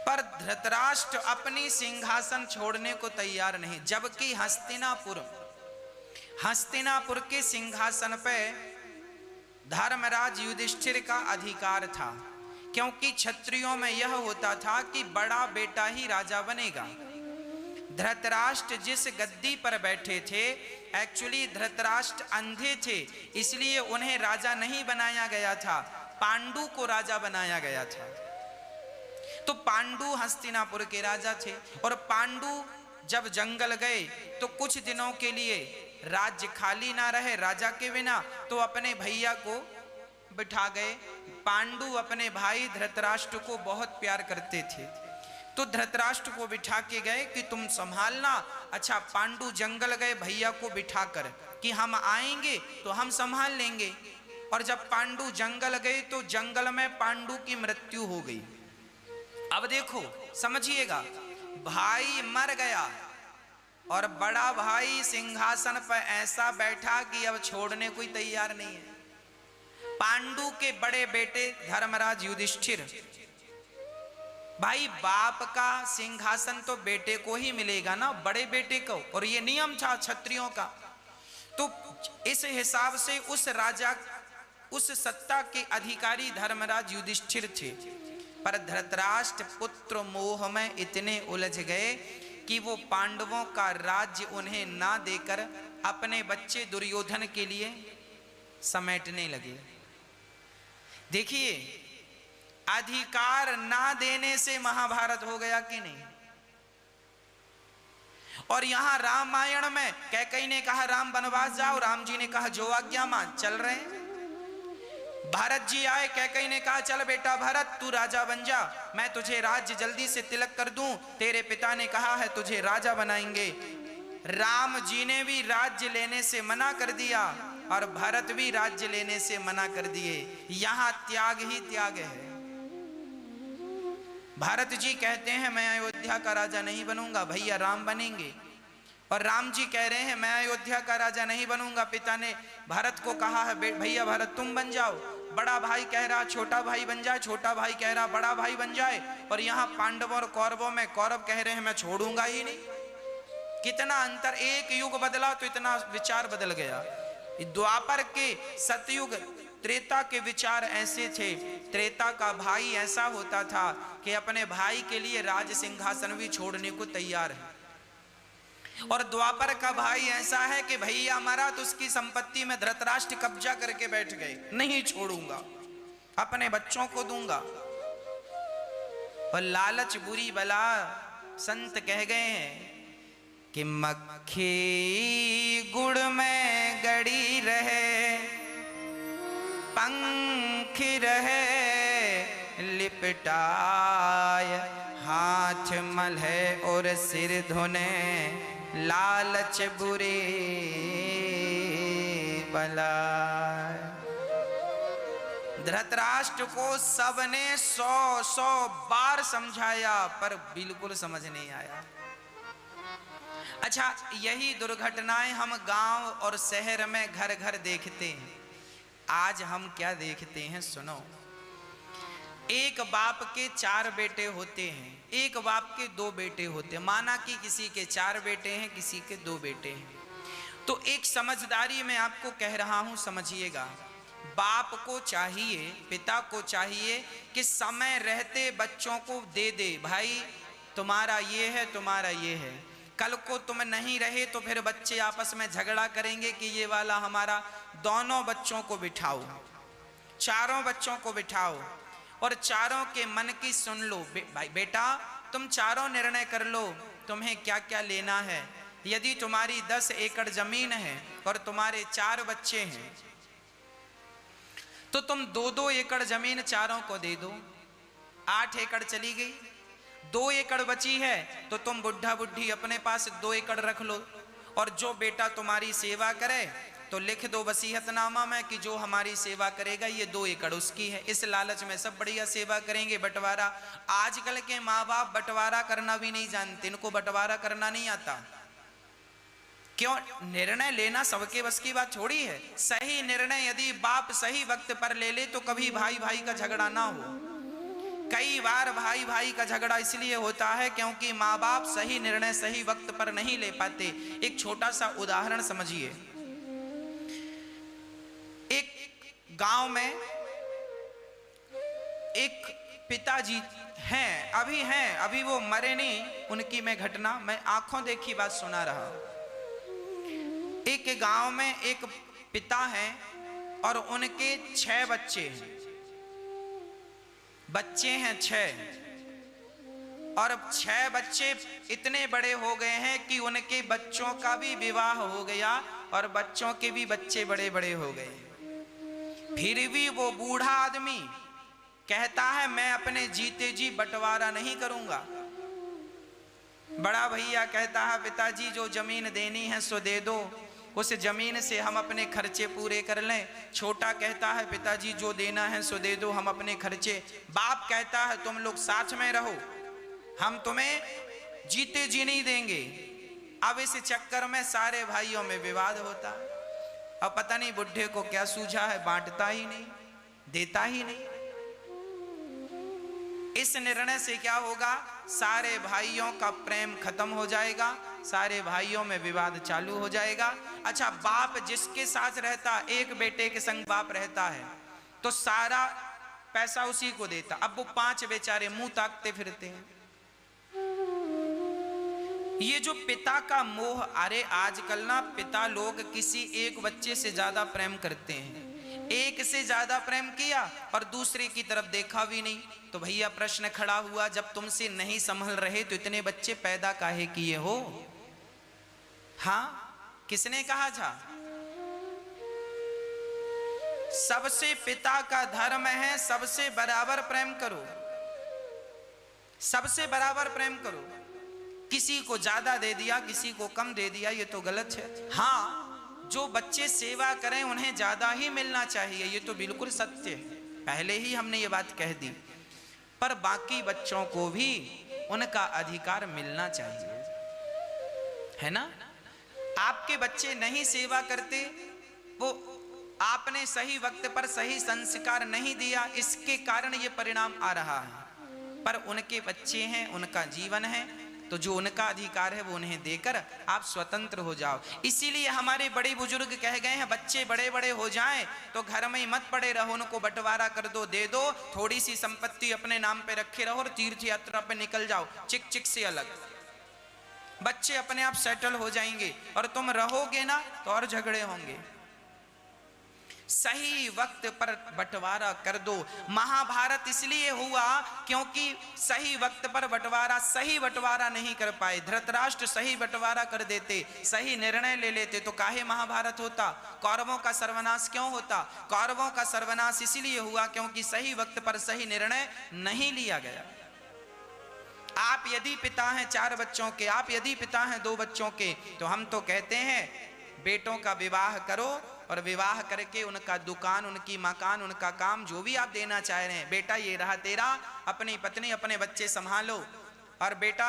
[SPEAKER 1] पर धृतराष्ट्र अपनी सिंहासन छोड़ने को तैयार नहीं, जबकि हस्तिनापुर के सिंहासन पे धर्मराज युधिष्ठिर का अधिकार था, क्योंकि क्षत्रियों में यह होता था कि बड़ा बेटा ही राजा बनेगा। धृतराष्ट्र जिस गद्दी पर बैठे थे, एक्चुअली धृतराष्ट्र अंधे थे, इसलिए उन्हें राजा नहीं बनाया गया था, पांडु को राजा बनाया गया था। तो पांडु हस्तिनापुर के राजा थे, और पांडु जब जंगल गए तो कुछ दिनों के लिए राज्य खाली ना रहे राजा के बिना, तो अपने भैया को बिठा गए। पांडु अपने भाई धृतराष्ट्र को बहुत प्यार करते थे, तो धृतराष्ट्र को बिठा के गए कि तुम संभालना। अच्छा, पांडु जंगल गए भैया को बिठाकर कि हम आएंगे तो हम संभाल लेंगे। और जब पांडु जंगल गए तो जंगल में पांडु की मृत्यु हो गई। अब देखो समझिएगा, भाई मर गया और बड़ा भाई सिंहासन पर ऐसा बैठा कि अब छोड़ने कोई तैयार नहीं है। पांडु के बड़े बेटे धर्मराज युधिष्ठिर, भाई बाप का सिंहासन तो बेटे को ही मिलेगा ना, बड़े बेटे को, और ये नियम था क्षत्रियों का। तो इस हिसाब से उस सत्ता के अधिकारी धर्मराज युधिष्ठिर थे। पर धृतराष्ट्र पुत्र मोह में इतने उलझ गए कि वो पांडवों का राज्य उन्हें ना देकर अपने बच्चे दुर्योधन के लिए समेटने लगे। देखिए, अधिकार ना देने से महाभारत हो गया कि नहीं। और यहां रामायण में कैकेयी ने कहा राम वनवास जाओ, राम जी ने कहा जो आज्ञा मान, चल रहे हैं। भरत जी आए, कैकेयी ने कहा चल बेटा भरत तू राजा बन जा, मैं तुझे राज्य जल्दी से तिलक कर दूं, तेरे पिता ने कहा है तुझे राजा बनाएंगे। राम जी ने भी राज्य लेने से मना कर दिया और भरत भी राज्य लेने से मना कर दिए। यहां त्याग ही त्याग है। भरत जी कहते हैं मैं अयोध्या का राजा नहीं बनूंगा, भैया राम बनेंगे। और राम जी कह रहे हैं मैं अयोध्या का राजा नहीं बनूंगा, पिता ने भरत को कहा है भैया भरत तुम बन जाओ। बड़ा भाई कह रहा छोटा भाई बन जाए, छोटा भाई कह रहा बड़ा भाई बन जाए। और यहाँ पांडवों और कौरवों में कौरव कह रहे हैं मैं छोड़ूंगा ही नहीं। कितना अंतर, एक युग बदला तो इतना विचार बदल गया। द्वापर के सतयुग त्रेता के विचार ऐसे थे। त्रेता का भाई ऐसा होता था कि अपने भाई के लिए राज सिंहासन भी छोड़ने को तैयार है। और द्वापर का भाई ऐसा है कि भैया मरा तो उसकी संपत्ति में धृतराष्ट्र कब्जा करके बैठ गए, नहीं छोड़ूंगा, अपने बच्चों को दूंगा। और लालच बुरी बला, संत कह गए हैं कि मक्खी गुड़ में गड़ी रहे, पंख रहे लिपटाय, हाथ मलहे और सिर धोने, लालच बुरे बला। धृतराष्ट्र को सबने 100 बार समझाया पर बिल्कुल समझ नहीं आया। अच्छा, यही दुर्घटनाएं हम गांव और शहर में घर घर देखते हैं। आज हम क्या देखते हैं सुनो। एक बाप के 4 बेटे होते हैं, एक बाप के 2 बेटे होते हैं। माना कि किसी के 4 बेटे हैं, किसी के 2 बेटे हैं। तो एक समझदारी मैं आपको कह रहा हूं, समझिएगा। बाप को चाहिए, पिता को चाहिए कि समय रहते बच्चों को दे दे, भाई तुम्हारा ये है, तुम्हारा ये है। कल को तुम नहीं रहे तो फिर बच्चे आपस में झगड़ा करेंगे कि ये वाला हमारा। दोनों बच्चों को बिठाओ, चारों बच्चों को बिठाओ और चारों के मन की सुन लो। भाई बेटा तुम चारों निर्णय कर लो तुम्हें क्या क्या लेना है। यदि तुम्हारी 10 एकड़ जमीन है और तुम्हारे 4 बच्चे हैं तो तुम 2-2 एकड़ जमीन चारों को दे दो। 8 एकड़ चली गई, 2 एकड़ बची है तो तुम बुढ़ा बुढ़ी अपने पास 2 एकड़ रख लो। और जो बेटा तुम्हारी सेवा करे तो लिख दो वसीयतनामा में कि जो हमारी सेवा करेगा ये 2 एकड़ उसकी है। इस लालच में सब बढ़िया सेवा करेंगे, बंटवारा। आजकल के माँ बाप बंटवारा करना भी नहीं जानते, इनको बंटवारा करना नहीं आता। क्यों? निर्णय लेना सबके बस की बात थोड़ी है। सही निर्णय यदि बाप सही वक्त पर ले ले तो कभी भाई भाई का झगड़ा ना हो। कई बार भाई भाई का झगड़ा इसलिए होता है क्योंकि माँ बाप सही निर्णय सही वक्त पर नहीं ले पाते। एक छोटा सा उदाहरण समझिए। एक गांव में एक पिताजी हैं, अभी वो मरे नहीं, उनकी मैं घटना, मैं आंखों देखी बात सुना रहा। एक गांव में एक पिता हैं और उनके 6 बच्चे हैं। बच्चे हैं 6, और अब 6 बच्चे इतने बड़े हो गए हैं कि उनके बच्चों का भी विवाह हो गया और बच्चों के भी बच्चे बड़े बड़े हो गए। फिर भी वो बूढ़ा आदमी कहता है मैं अपने जीते जी बंटवारा नहीं करूंगा। बड़ा भैया कहता है पिताजी जो जमीन देनी है सो दे दो, उस जमीन से हम अपने खर्चे पूरे कर लें। छोटा कहता है पिताजी जो देना है सो दे दो, हम अपने खर्चे। बाप कहता है तुम लोग साथ में रहो, हम तुम्हें जीते जी नहीं देंगे। अब इस चक्कर में सारे भाइयों में विवाद होता है। अब पता नहीं बुढ़े को क्या सूझा है, बांटता ही नहीं, देता ही नहीं। इस निर्णय से क्या होगा? सारे भाइयों का प्रेम खत्म हो जाएगा, सारे भाइयों में विवाद चालू हो जाएगा। अच्छा, बाप जिसके साथ रहता, एक बेटे के संग बाप रहता है तो सारा पैसा उसी को देता। अब वो 5 बेचारे मुंह ताकते फिरते हैं। ये जो पिता का मोह, अरे आजकल ना पिता लोग किसी एक बच्चे से ज्यादा प्रेम करते हैं। एक से ज्यादा प्रेम किया और दूसरे की तरफ देखा भी नहीं। तो भैया प्रश्न खड़ा हुआ, जब तुमसे नहीं संभल रहे तो इतने बच्चे पैदा काहे किए हो? हाँ, किसने कहा था? सबसे पिता का धर्म है सबसे बराबर प्रेम करो, सबसे बराबर प्रेम करो। किसी को ज्यादा दे दिया किसी को कम दे दिया ये तो गलत है। हाँ, जो बच्चे सेवा करें उन्हें ज्यादा ही मिलना चाहिए, ये तो बिल्कुल सत्य है, पहले ही हमने ये बात कह दी। पर बाकी बच्चों को भी उनका अधिकार मिलना चाहिए, है ना? आपके बच्चे नहीं सेवा करते, वो आपने सही वक्त पर सही संस्कार नहीं दिया, इसके कारण ये परिणाम आ रहा है। पर उनके बच्चे हैं, उनका जीवन है, तो जो उनका अधिकार है वो उन्हें देकर आप स्वतंत्र हो जाओ। इसीलिए हमारे बड़े बुजुर्ग कह गए हैं बच्चे बड़े बड़े हो जाएं तो घर में ही मत पड़े रहो, उनको बंटवारा कर दो, दे दो, थोड़ी सी संपत्ति अपने नाम पे रखे रहो और तीर्थ यात्रा पे निकल जाओ, चिक चिक से अलग। बच्चे अपने आप सेटल हो जाएंगे और तुम रहोगे ना तो और झगड़े होंगे। सही वक्त पर बंटवारा कर दो। महाभारत इसलिए हुआ क्योंकि सही वक्त पर बंटवारा, सही बंटवारा नहीं कर पाए। धृतराष्ट्र सही बंटवारा कर देते, सही निर्णय ले लेते तो काहे महाभारत होता? कौरवों का सर्वनाश क्यों होता? कौरवों का सर्वनाश इसलिए हुआ क्योंकि सही वक्त पर सही निर्णय नहीं लिया गया। आप यदि पिता हैं 4 बच्चों के, आप यदि पिता हैं 2 बच्चों के, तो हम तो कहते हैं बेटों का विवाह करो और विवाह करके उनका दुकान, उनकी मकान, उनका काम जो भी आप देना चाह रहे हैं, बेटा ये रहा तेरा, अपनी पत्नी अपने बच्चे संभालो। और बेटा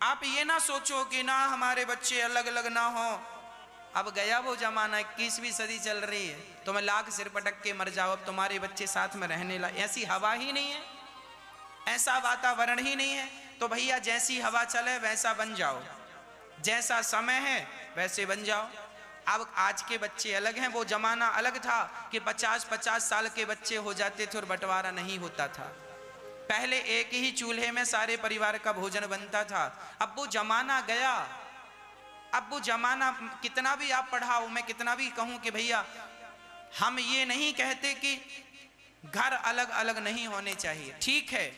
[SPEAKER 1] आप ये ना सोचो कि ना हमारे बच्चे अलग अलग ना हो। अब गया वो जमाना, 21वीं सदी चल रही है, तुम्हें लाख सिर पटक के मर जाओ, अब तुम्हारे बच्चे साथ में रहने ला, ऐसी हवा ही नहीं है, ऐसा वातावरण ही नहीं है। तो भैया जैसी हवा चले वैसा बन जाओ, जैसा समय है वैसे बन जाओ। अब आज के बच्चे अलग हैं, वो जमाना अलग था कि 50-50 साल के बच्चे हो जाते थे और बंटवारा नहीं होता था। पहले एक ही चूल्हे में सारे परिवार का भोजन बनता था। अब वो जमाना गया, अब वो जमाना कितना भी आप पढ़ाओ, मैं कितना भी कहूं कि भैया हम ये नहीं कहते कि घर अलग अलग नहीं होने चाहिए, ठीक है,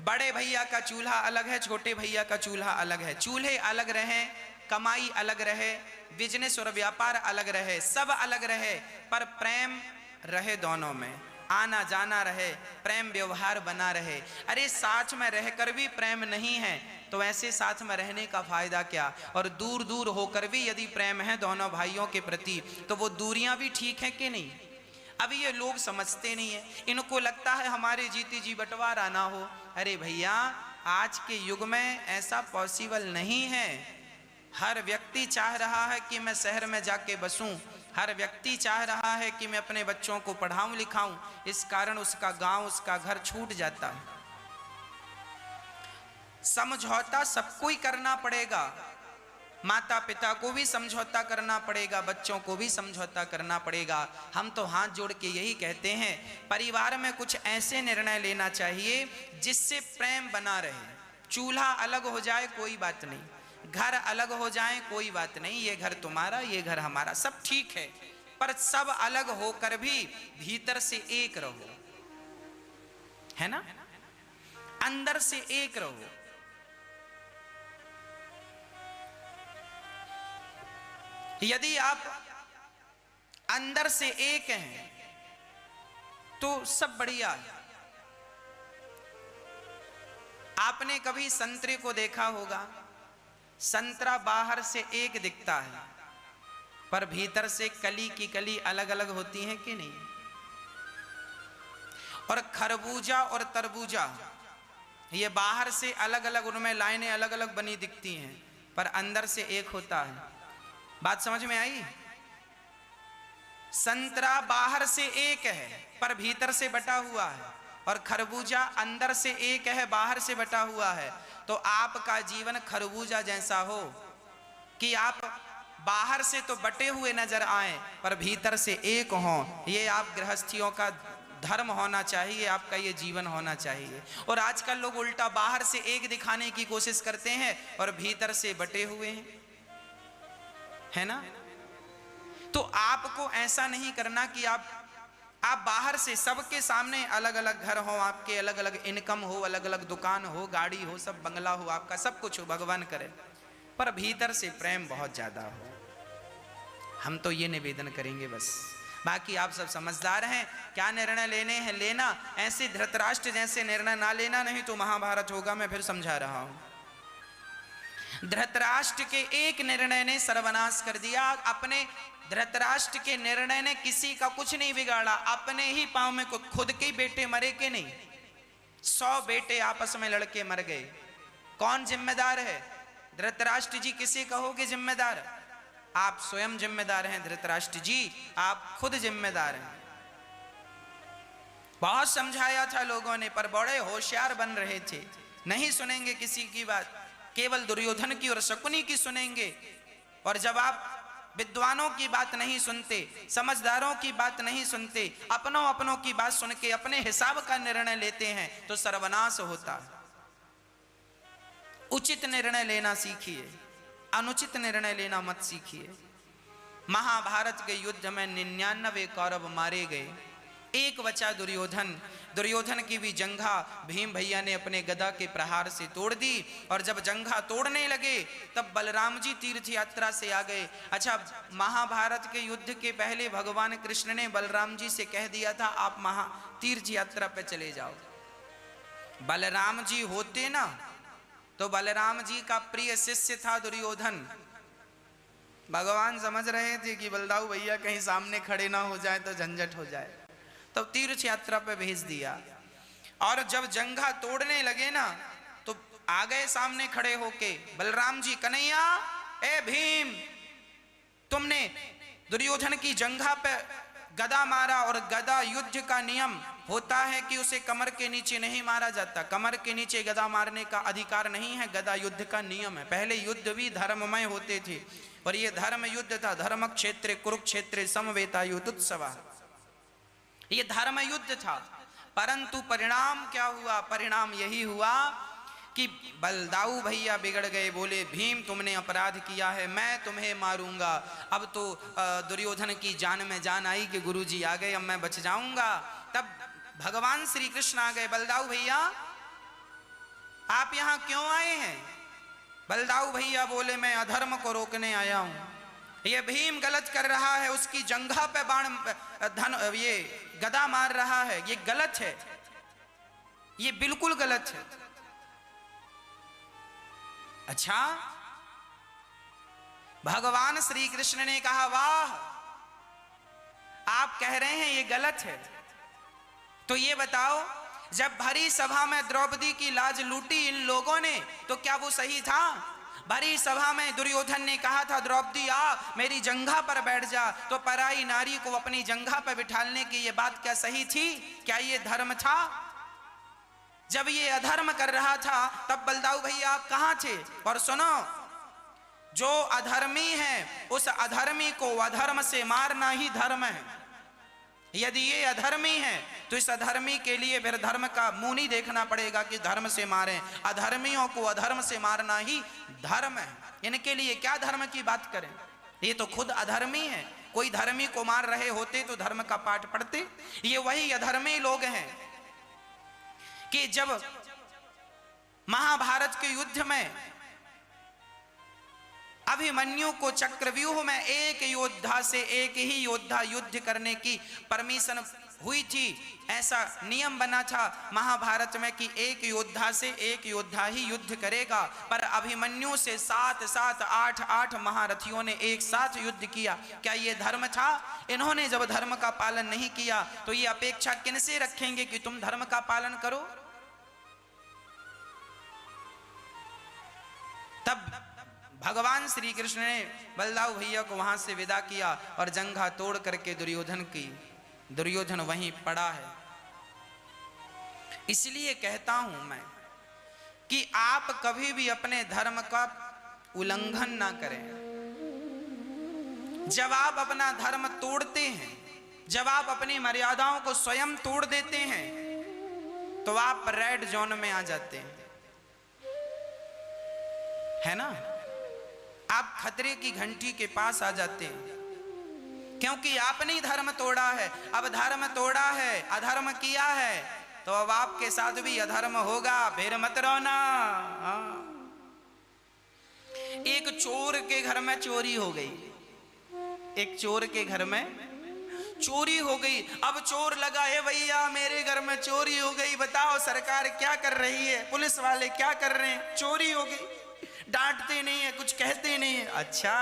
[SPEAKER 1] बड़े भैया का चूल्हा अलग है, छोटे भैया का चूल्हा अलग है, चूल्हे अलग रहे, कमाई अलग रहे, बिजनेस और व्यापार अलग रहे, सब अलग रहे, पर प्रेम रहे दोनों में। आना जाना रहे, प्रेम व्यवहार बना रहे। अरे साथ में रहकर भी प्रेम नहीं है तो ऐसे साथ में रहने का फायदा क्या? और दूर दूर होकर भी यदि प्रेम है दोनों भाइयों के प्रति तो वो दूरियां भी ठीक है कि नहीं? अभी ये लोग समझते नहीं है, इनको लगता है हमारे जीते जी बंटवारा ना हो। अरे भैया, आज के युग में ऐसा पॉसिबल नहीं है। हर व्यक्ति चाह रहा है कि मैं शहर में जाके बसूं, हर व्यक्ति चाह रहा है कि मैं अपने बच्चों को पढ़ाऊं लिखाऊं, इस कारण उसका गांव, उसका घर छूट जाता है। समझौता सबको ही करना पड़ेगा, माता पिता को भी समझौता करना पड़ेगा, बच्चों को भी समझौता करना पड़ेगा। हम तो हाथ जोड़ के यही कहते हैं, परिवार में कुछ ऐसे निर्णय लेना चाहिए जिससे प्रेम बना रहे। चूल्हा अलग हो जाए कोई बात नहीं, घर अलग हो जाए कोई बात नहीं, ये घर तुम्हारा ये घर हमारा, सब ठीक है, पर सब अलग होकर भी भीतर से एक रहो, है ना? अंदर से एक रहो। यदि आप अंदर से एक हैं तो सब बढ़िया है। आपने कभी संतरे को देखा होगा, संतरा बाहर से एक दिखता है पर भीतर से कली की कली अलग अलग होती है कि नहीं? और खरबूजा और तरबूजा ये बाहर से अलग अलग, उनमें लाइनें अलग अलग बनी दिखती हैं पर अंदर से एक होता है। बात समझ में आई? संतरा बाहर से एक है पर भीतर से बटा हुआ है, और खरबूजा अंदर से एक है बाहर से बटा हुआ है। तो आपका जीवन खरबूजा जैसा हो कि आप बाहर से तो बटे हुए नजर आए पर भीतर से एक हो। ये आप गृहस्थियों का धर्म होना चाहिए, आपका ये जीवन होना चाहिए। और आजकल लोग उल्टा बाहर से एक दिखाने की कोशिश करते हैं और भीतर से बटे हुए हैं, है ना? तो आपको ऐसा नहीं करना कि आप बाहर से सबके सामने अलग अलग घर हो, आपके अलग अलग इनकम हो, अलग अलग दुकान हो, गाड़ी हो, सब बंगला हो, आपका सब कुछ हो, भगवान करे, पर भीतर से प्रेम बहुत ज्यादा हो। हम तो ये निवेदन करेंगे बस। बाकी आप सब समझदार हैं, क्या निर्णय लेने हैं लेना, ऐसे धृतराष्ट्र जैसे निर्णय ना लेना, नहीं तो महाभारत होगा। मैं फिर समझा रहा हूं, धृतराष्ट्र के एक निर्णय ने सर्वनाश कर दिया। अपने धृतराष्ट्र के निर्णय ने किसी का कुछ नहीं बिगाड़ा, अपने ही पांव में खुद के बेटे मरे के नहीं, 100 बेटे आपस में लड़के मर गए। कौन जिम्मेदार है? धृतराष्ट्र जी। किसे कहोगे जिम्मेदार? आप स्वयं जिम्मेदार हैं धृतराष्ट्र जी, आप खुद जिम्मेदार हैं। बहुत समझाया था लोगों ने पर बड़े होशियार बन रहे थे, नहीं सुनेंगे किसी की बात, केवल दुर्योधन की और शकुनी की सुनेंगे। और जब आप विद्वानों की बात नहीं सुनते, समझदारों की बात नहीं सुनते, अपनों की बात सुन के अपने हिसाब का निर्णय लेते हैं तो सर्वनाश होता है। उचित निर्णय लेना सीखिए, अनुचित निर्णय लेना मत सीखिए। महाभारत के युद्ध में 99 कौरव मारे गए, एक बचा दुर्योधन। दुर्योधन की भी जंघा भीम भैया ने अपने गदा के प्रहार से तोड़ दी। और जब जंघा तोड़ने लगे तब बलराम जी तीर्थ यात्रा से आ गए। अच्छा, महाभारत के युद्ध के पहले भगवान कृष्ण ने बलराम जी से कह दिया था आप तीर्थ यात्रा पे चले जाओ। बलराम जी होते ना तो बलराम जी का प्रिय शिष्य था दुर्योधन। भगवान समझ रहे थे कि बलदाऊ भैया कहीं सामने खड़े ना हो जाए तो झंझट हो जाए, तो तीर्थ यात्रा पे भेज दिया। और जब जंघा तोड़ने लगे ना तो आ गए सामने खड़े होके बलराम जी, कन्हैया ए भीम, तुमने दुर्योधन की जंघा पे गदा मारा और गदा युद्ध का नियम होता है कि उसे कमर के नीचे नहीं मारा जाता, कमर के नीचे गदा मारने का अधिकार नहीं है, गदा युद्ध का नियम है। पहले युद्ध भी धर्ममय होते थे और ये धर्म युद्ध था। धर्म क्षेत्र कुरुक्षेत्र समवेतायुत्सव, ये धर्म युद्ध था। परंतु परिणाम क्या हुआ? परिणाम यही हुआ कि बलदाऊ भैया बिगड़ गए, बोले भीम तुमने अपराध किया है, मैं तुम्हें मारूंगा। अब तो दुर्योधन की जान में जान आई कि गुरुजी आ गए, अब मैं बच जाऊंगा। तब भगवान श्री कृष्ण आ गए, बलदाऊ भैया आप यहां क्यों आए हैं? बलदाऊ भैया बोले मैं अधर्म को रोकने आया हूं। ये भीम गलत कर रहा है, उसकी जंघा पे बाण ये गदा मार रहा है, ये गलत है, ये बिल्कुल गलत है। अच्छा, भगवान श्री कृष्ण ने कहा वाह, आप कह रहे हैं ये गलत है, तो ये बताओ जब भरी सभा में द्रौपदी की लाज लूटी इन लोगों ने, तो क्या वो सही था? भरी सभा में दुर्योधन ने कहा था द्रौपदी आ मेरी जंघा पर बैठ जा, तो पराई नारी को अपनी जंघा पर बिठालने की ये बात क्या सही थी? क्या ये धर्म था? जब ये अधर्म कर रहा था तब बलदाऊ भैया आप कहां थे? और सुनो, जो अधर्मी है उस अधर्मी को अधर्म से मारना ही धर्म है। यदि ये अधर्मी है तो इस अधर्मी के लिए फिर धर्म का मुंह नहीं देखना पड़ेगा कि धर्म से मारें, अधर्मियों को अधर्म से मारना ही धर्म है। इनके लिए क्या धर्म की बात करें, ये तो खुद अधर्मी है। कोई धर्मी को मार रहे होते तो धर्म का पाठ पढ़ते। ये वही अधर्मी लोग हैं कि जब महाभारत के युद्ध में अभिमन्यु को चक्रव्यूह में एक योद्धा से एक ही योद्धा युद्ध करने की परमिशन हुई थी, ऐसा नियम बना था महाभारत में कि एक योद्धा से एक योद्धा ही युद्ध करेगा, पर अभिमन्यु से 7-7, 8-8 महारथियों ने एक साथ युद्ध किया। क्या ये धर्म था? इन्होंने जब धर्म का पालन नहीं किया तो ये अपेक्षा किनसे रखेंगे कि तुम धर्म का पालन करो? तब भगवान श्री कृष्ण ने बलदाऊ भैया को वहां से विदा किया और जंघा तोड़ करके दुर्योधन वहीं पड़ा है। इसलिए कहता हूं मैं कि आप कभी भी अपने धर्म का उल्लंघन ना करें। जब आप अपना धर्म तोड़ते हैं, जब आप अपनी मर्यादाओं को स्वयं तोड़ देते हैं, तो आप रेड जोन में आ जाते हैं, है ना? आप खतरे की घंटी के पास आ जाते हैं, क्योंकि आपने धर्म तोड़ा है। अब धर्म तोड़ा है, अधर्म किया है, तो अब आपके साथ भी अधर्म होगा, फिर मत रोना। एक चोर के घर में चोरी हो गई, एक चोर के घर में चोरी हो गई। अब चोर लगा है भैया मेरे घर में चोरी हो गई, बताओ सरकार क्या कर रही है, पुलिस वाले क्या कर रहे हैं? चोरी हो गई, डांटते नहीं है, कुछ कहते नहीं है। अच्छा,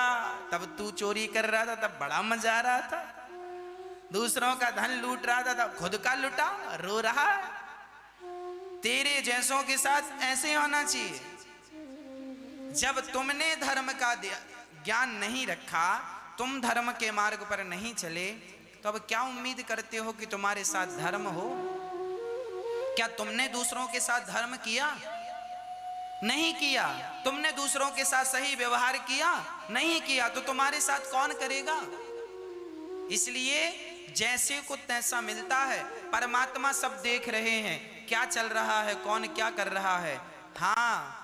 [SPEAKER 1] तब तू चोरी कर रहा था तब बड़ा मजा आ रहा था, दूसरों का धन लूट रहा था तब खुद का लुटा रो रहा। तेरे जैसों के साथ ऐसे होना चाहिए। जब तुमने धर्म का ज्ञान नहीं रखा, तुम धर्म के मार्ग पर नहीं चले, तो अब क्या उम्मीद करते हो कि तुम्हारे साथ धर्म हो? क्या तुमने दूसरों के साथ धर्म किया? नहीं किया। तुमने दूसरों के साथ सही व्यवहार किया? नहीं किया। तो तुम्हारे साथ कौन करेगा? इसलिए जैसे को तैसा मिलता है। परमात्मा सब देख रहे हैं, क्या चल रहा है, कौन क्या कर रहा है। हाँ,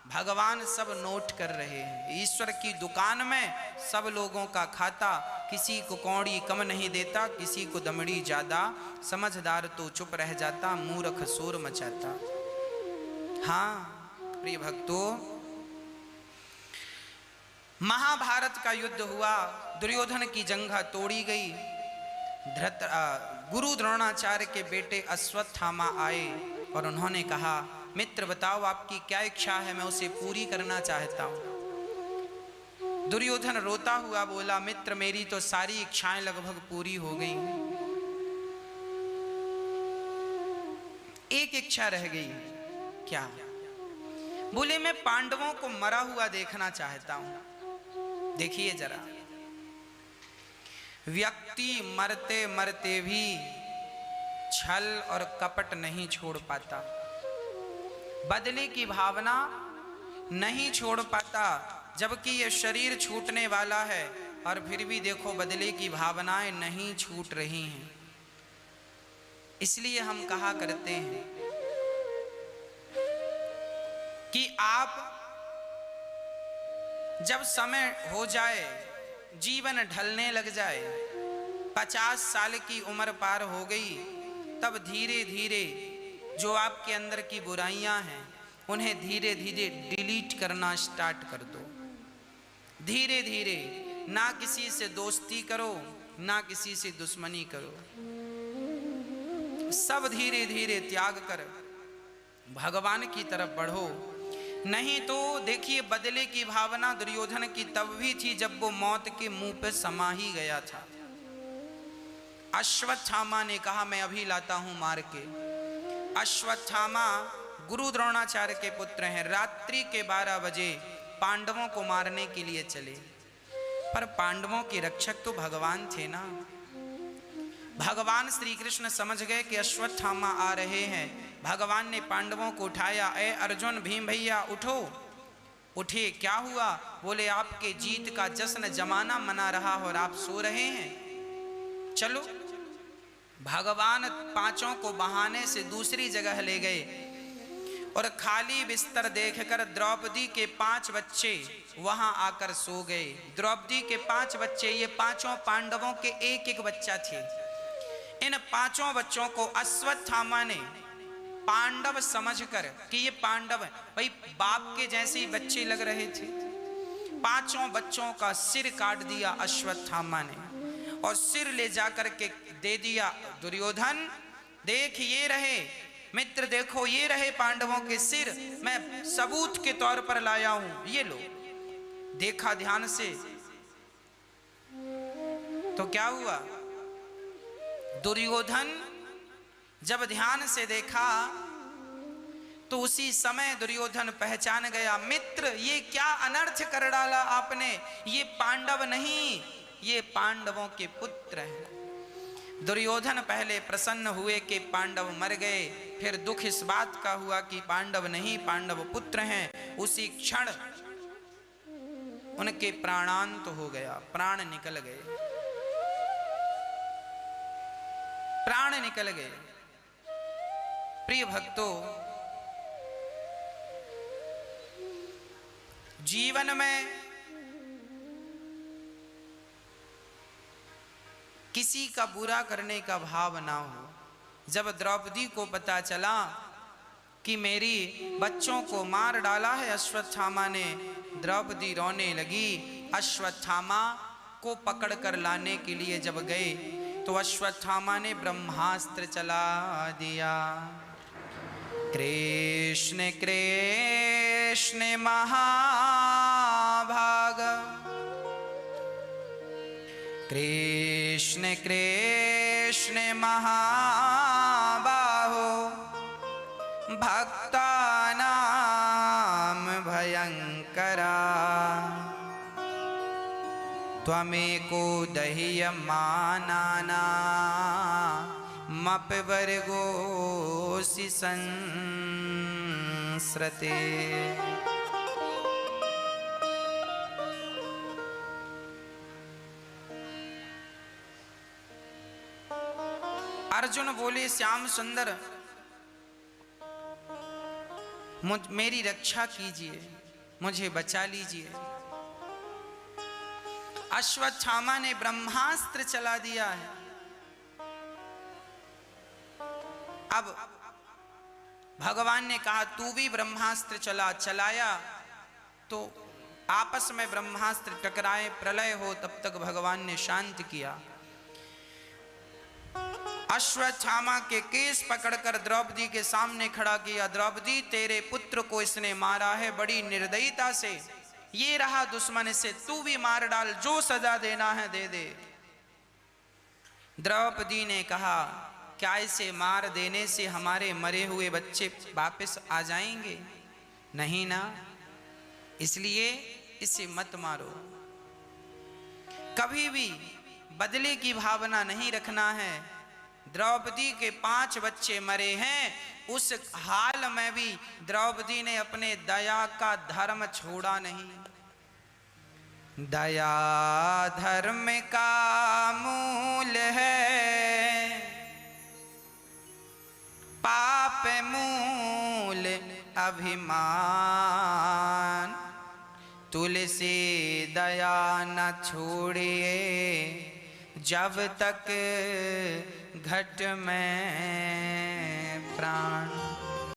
[SPEAKER 1] भगवान सब नोट कर रहे हैं। ईश्वर की दुकान में सब लोगों का खाता, किसी को कौड़ी कम नहीं देता, किसी को दमड़ी ज्यादा, समझदार तो चुप रह जाता, मूर्ख शोर मचाता। हाँ प्रिय भक्तों, महाभारत का युद्ध हुआ, दुर्योधन की जंघा तोड़ी गई। गुरु द्रोणाचार्य के बेटे अश्वत्थामा आए और उन्होंने कहा मित्र बताओ आपकी क्या इच्छा है, मैं उसे पूरी करना चाहता हूं। दुर्योधन रोता हुआ बोला मित्र मेरी तो सारी इच्छाएं लगभग पूरी हो गई, एक इच्छा रह गई। क्या? बोले मैं पांडवों को मरा हुआ देखना चाहता हूं। देखिए जरा, व्यक्ति मरते मरते भी छल और कपट नहीं छोड़ पाता, बदले की भावना नहीं छोड़ पाता, जबकि ये शरीर छूटने वाला है और फिर भी देखो बदले की भावनाएं नहीं छूट रही हैं। इसलिए हम कहा करते हैं कि आप जब समय हो जाए, जीवन ढलने लग जाए, 50 साल की उम्र पार हो गई, तब धीरे धीरे जो आपके अंदर की बुराइयां हैं उन्हें धीरे धीरे डिलीट करना स्टार्ट कर दो। धीरे धीरे ना किसी से दोस्ती करो, ना किसी से दुश्मनी करो, सब धीरे धीरे त्याग कर भगवान की तरफ बढ़ो। नहीं तो देखिए, बदले की भावना दुर्योधन की तब भी थी जब वो मौत के मुंह पे समा ही गया था। अश्वत्थामा ने कहा मैं अभी लाता हूं मार के। अश्वत्थामा गुरु द्रोणाचार्य के पुत्र हैं। रात्रि के 12 बजे पांडवों को मारने के लिए चले, पर पांडवों के रक्षक तो भगवान थे ना। भगवान श्री कृष्ण समझ गए कि अश्वत्थामा आ रहे हैं। भगवान ने पांडवों को उठाया, ए अर्जुन, भीम भैया उठो। उठे, क्या हुआ? बोले आपके जीत का जश्न जमाना मना रहा और आप सो रहे हैं, चलो। भगवान पांचों को बहाने से दूसरी जगह ले गए और खाली बिस्तर देखकर द्रौपदी के 5 बच्चे वहां आकर सो गए। द्रौपदी के 5 बच्चे, ये पांचों पांडवों के एक एक बच्चा थे। इन 5 बच्चों को अश्वत्थामा ने पांडव समझकर कि ये पांडव है, भाई बाप के जैसे ही बच्चे लग रहे थे। 5 बच्चों का सिर काट दिया अश्वत्थामा ने और सिर ले जाकर के दे दिया दुर्योधन। देख, ये रहे मित्र, देखो ये रहे पांडवों के सिर, मैं सबूत के तौर पर लाया हूं, ये लो। देखा ध्यान से तो क्या हुआ? दुर्योधन जब ध्यान से देखा तो उसी समय दुर्योधन पहचान गया, मित्र ये क्या अनर्थ कर डाला आपने, ये पांडव नहीं, ये पांडवों के पुत्र हैं। दुर्योधन पहले प्रसन्न हुए कि पांडव मर गए, फिर दुख इस बात का हुआ कि पांडव नहीं, पांडव पुत्र हैं। उसी क्षण उनके प्राणांत हो गया, प्राण निकल गए, प्राण निकल गए। प्रिय भक्तों, जीवन में किसी का बुरा करने का भाव ना हो। जब द्रौपदी को पता चला कि मेरी बच्चों को मार डाला है अश्वत्थामा ने, द्रौपदी रोने लगी। अश्वत्थामा को पकड़ कर लाने के लिए जब गए तो अश्वत्थामा ने ब्रह्मास्त्र चला दिया। कृष्ण कृष्ण महाभाग, कृष्ण कृष्ण महाबाहो, भक्तानां भयंकरा, त्वमेको दह्यमानानामपवर्गोऽसि संस्रते। अर्जुन बोले, श्याम सुंदर मेरी रक्षा कीजिए, मुझे बचा लीजिए। अश्वत्थामा ने ब्रह्मास्त्र चला दिया है। अब भगवान ने कहा तू भी ब्रह्मास्त्र चलाया तो आपस में ब्रह्मास्त्र टकराए, प्रलय हो, तब तक भगवान ने शांत किया। अश्वत्थामा के केस पकड़कर द्रौपदी के सामने खड़ा किया। द्रौपदी, तेरे पुत्र को इसने मारा है बड़ी निर्दयता से, ये रहा दुश्मन से, तू भी मार डाल, जो सजा देना है दे दे। द्रौपदी ने कहा, क्या इसे मार देने से हमारे मरे हुए बच्चे वापस आ जाएंगे? नहीं ना, इसलिए इसे मत मारो। कभी भी बदले की भावना नहीं रखना है। द्रौपदी के 5 बच्चे मरे हैं, उस हाल में भी द्रौपदी ने अपने दया का धर्म छोड़ा नहीं। दया धर्म का मूल है, पाप मूल अभिमान, तुलसी दया न छोड़िए जब तक घट में प्राण।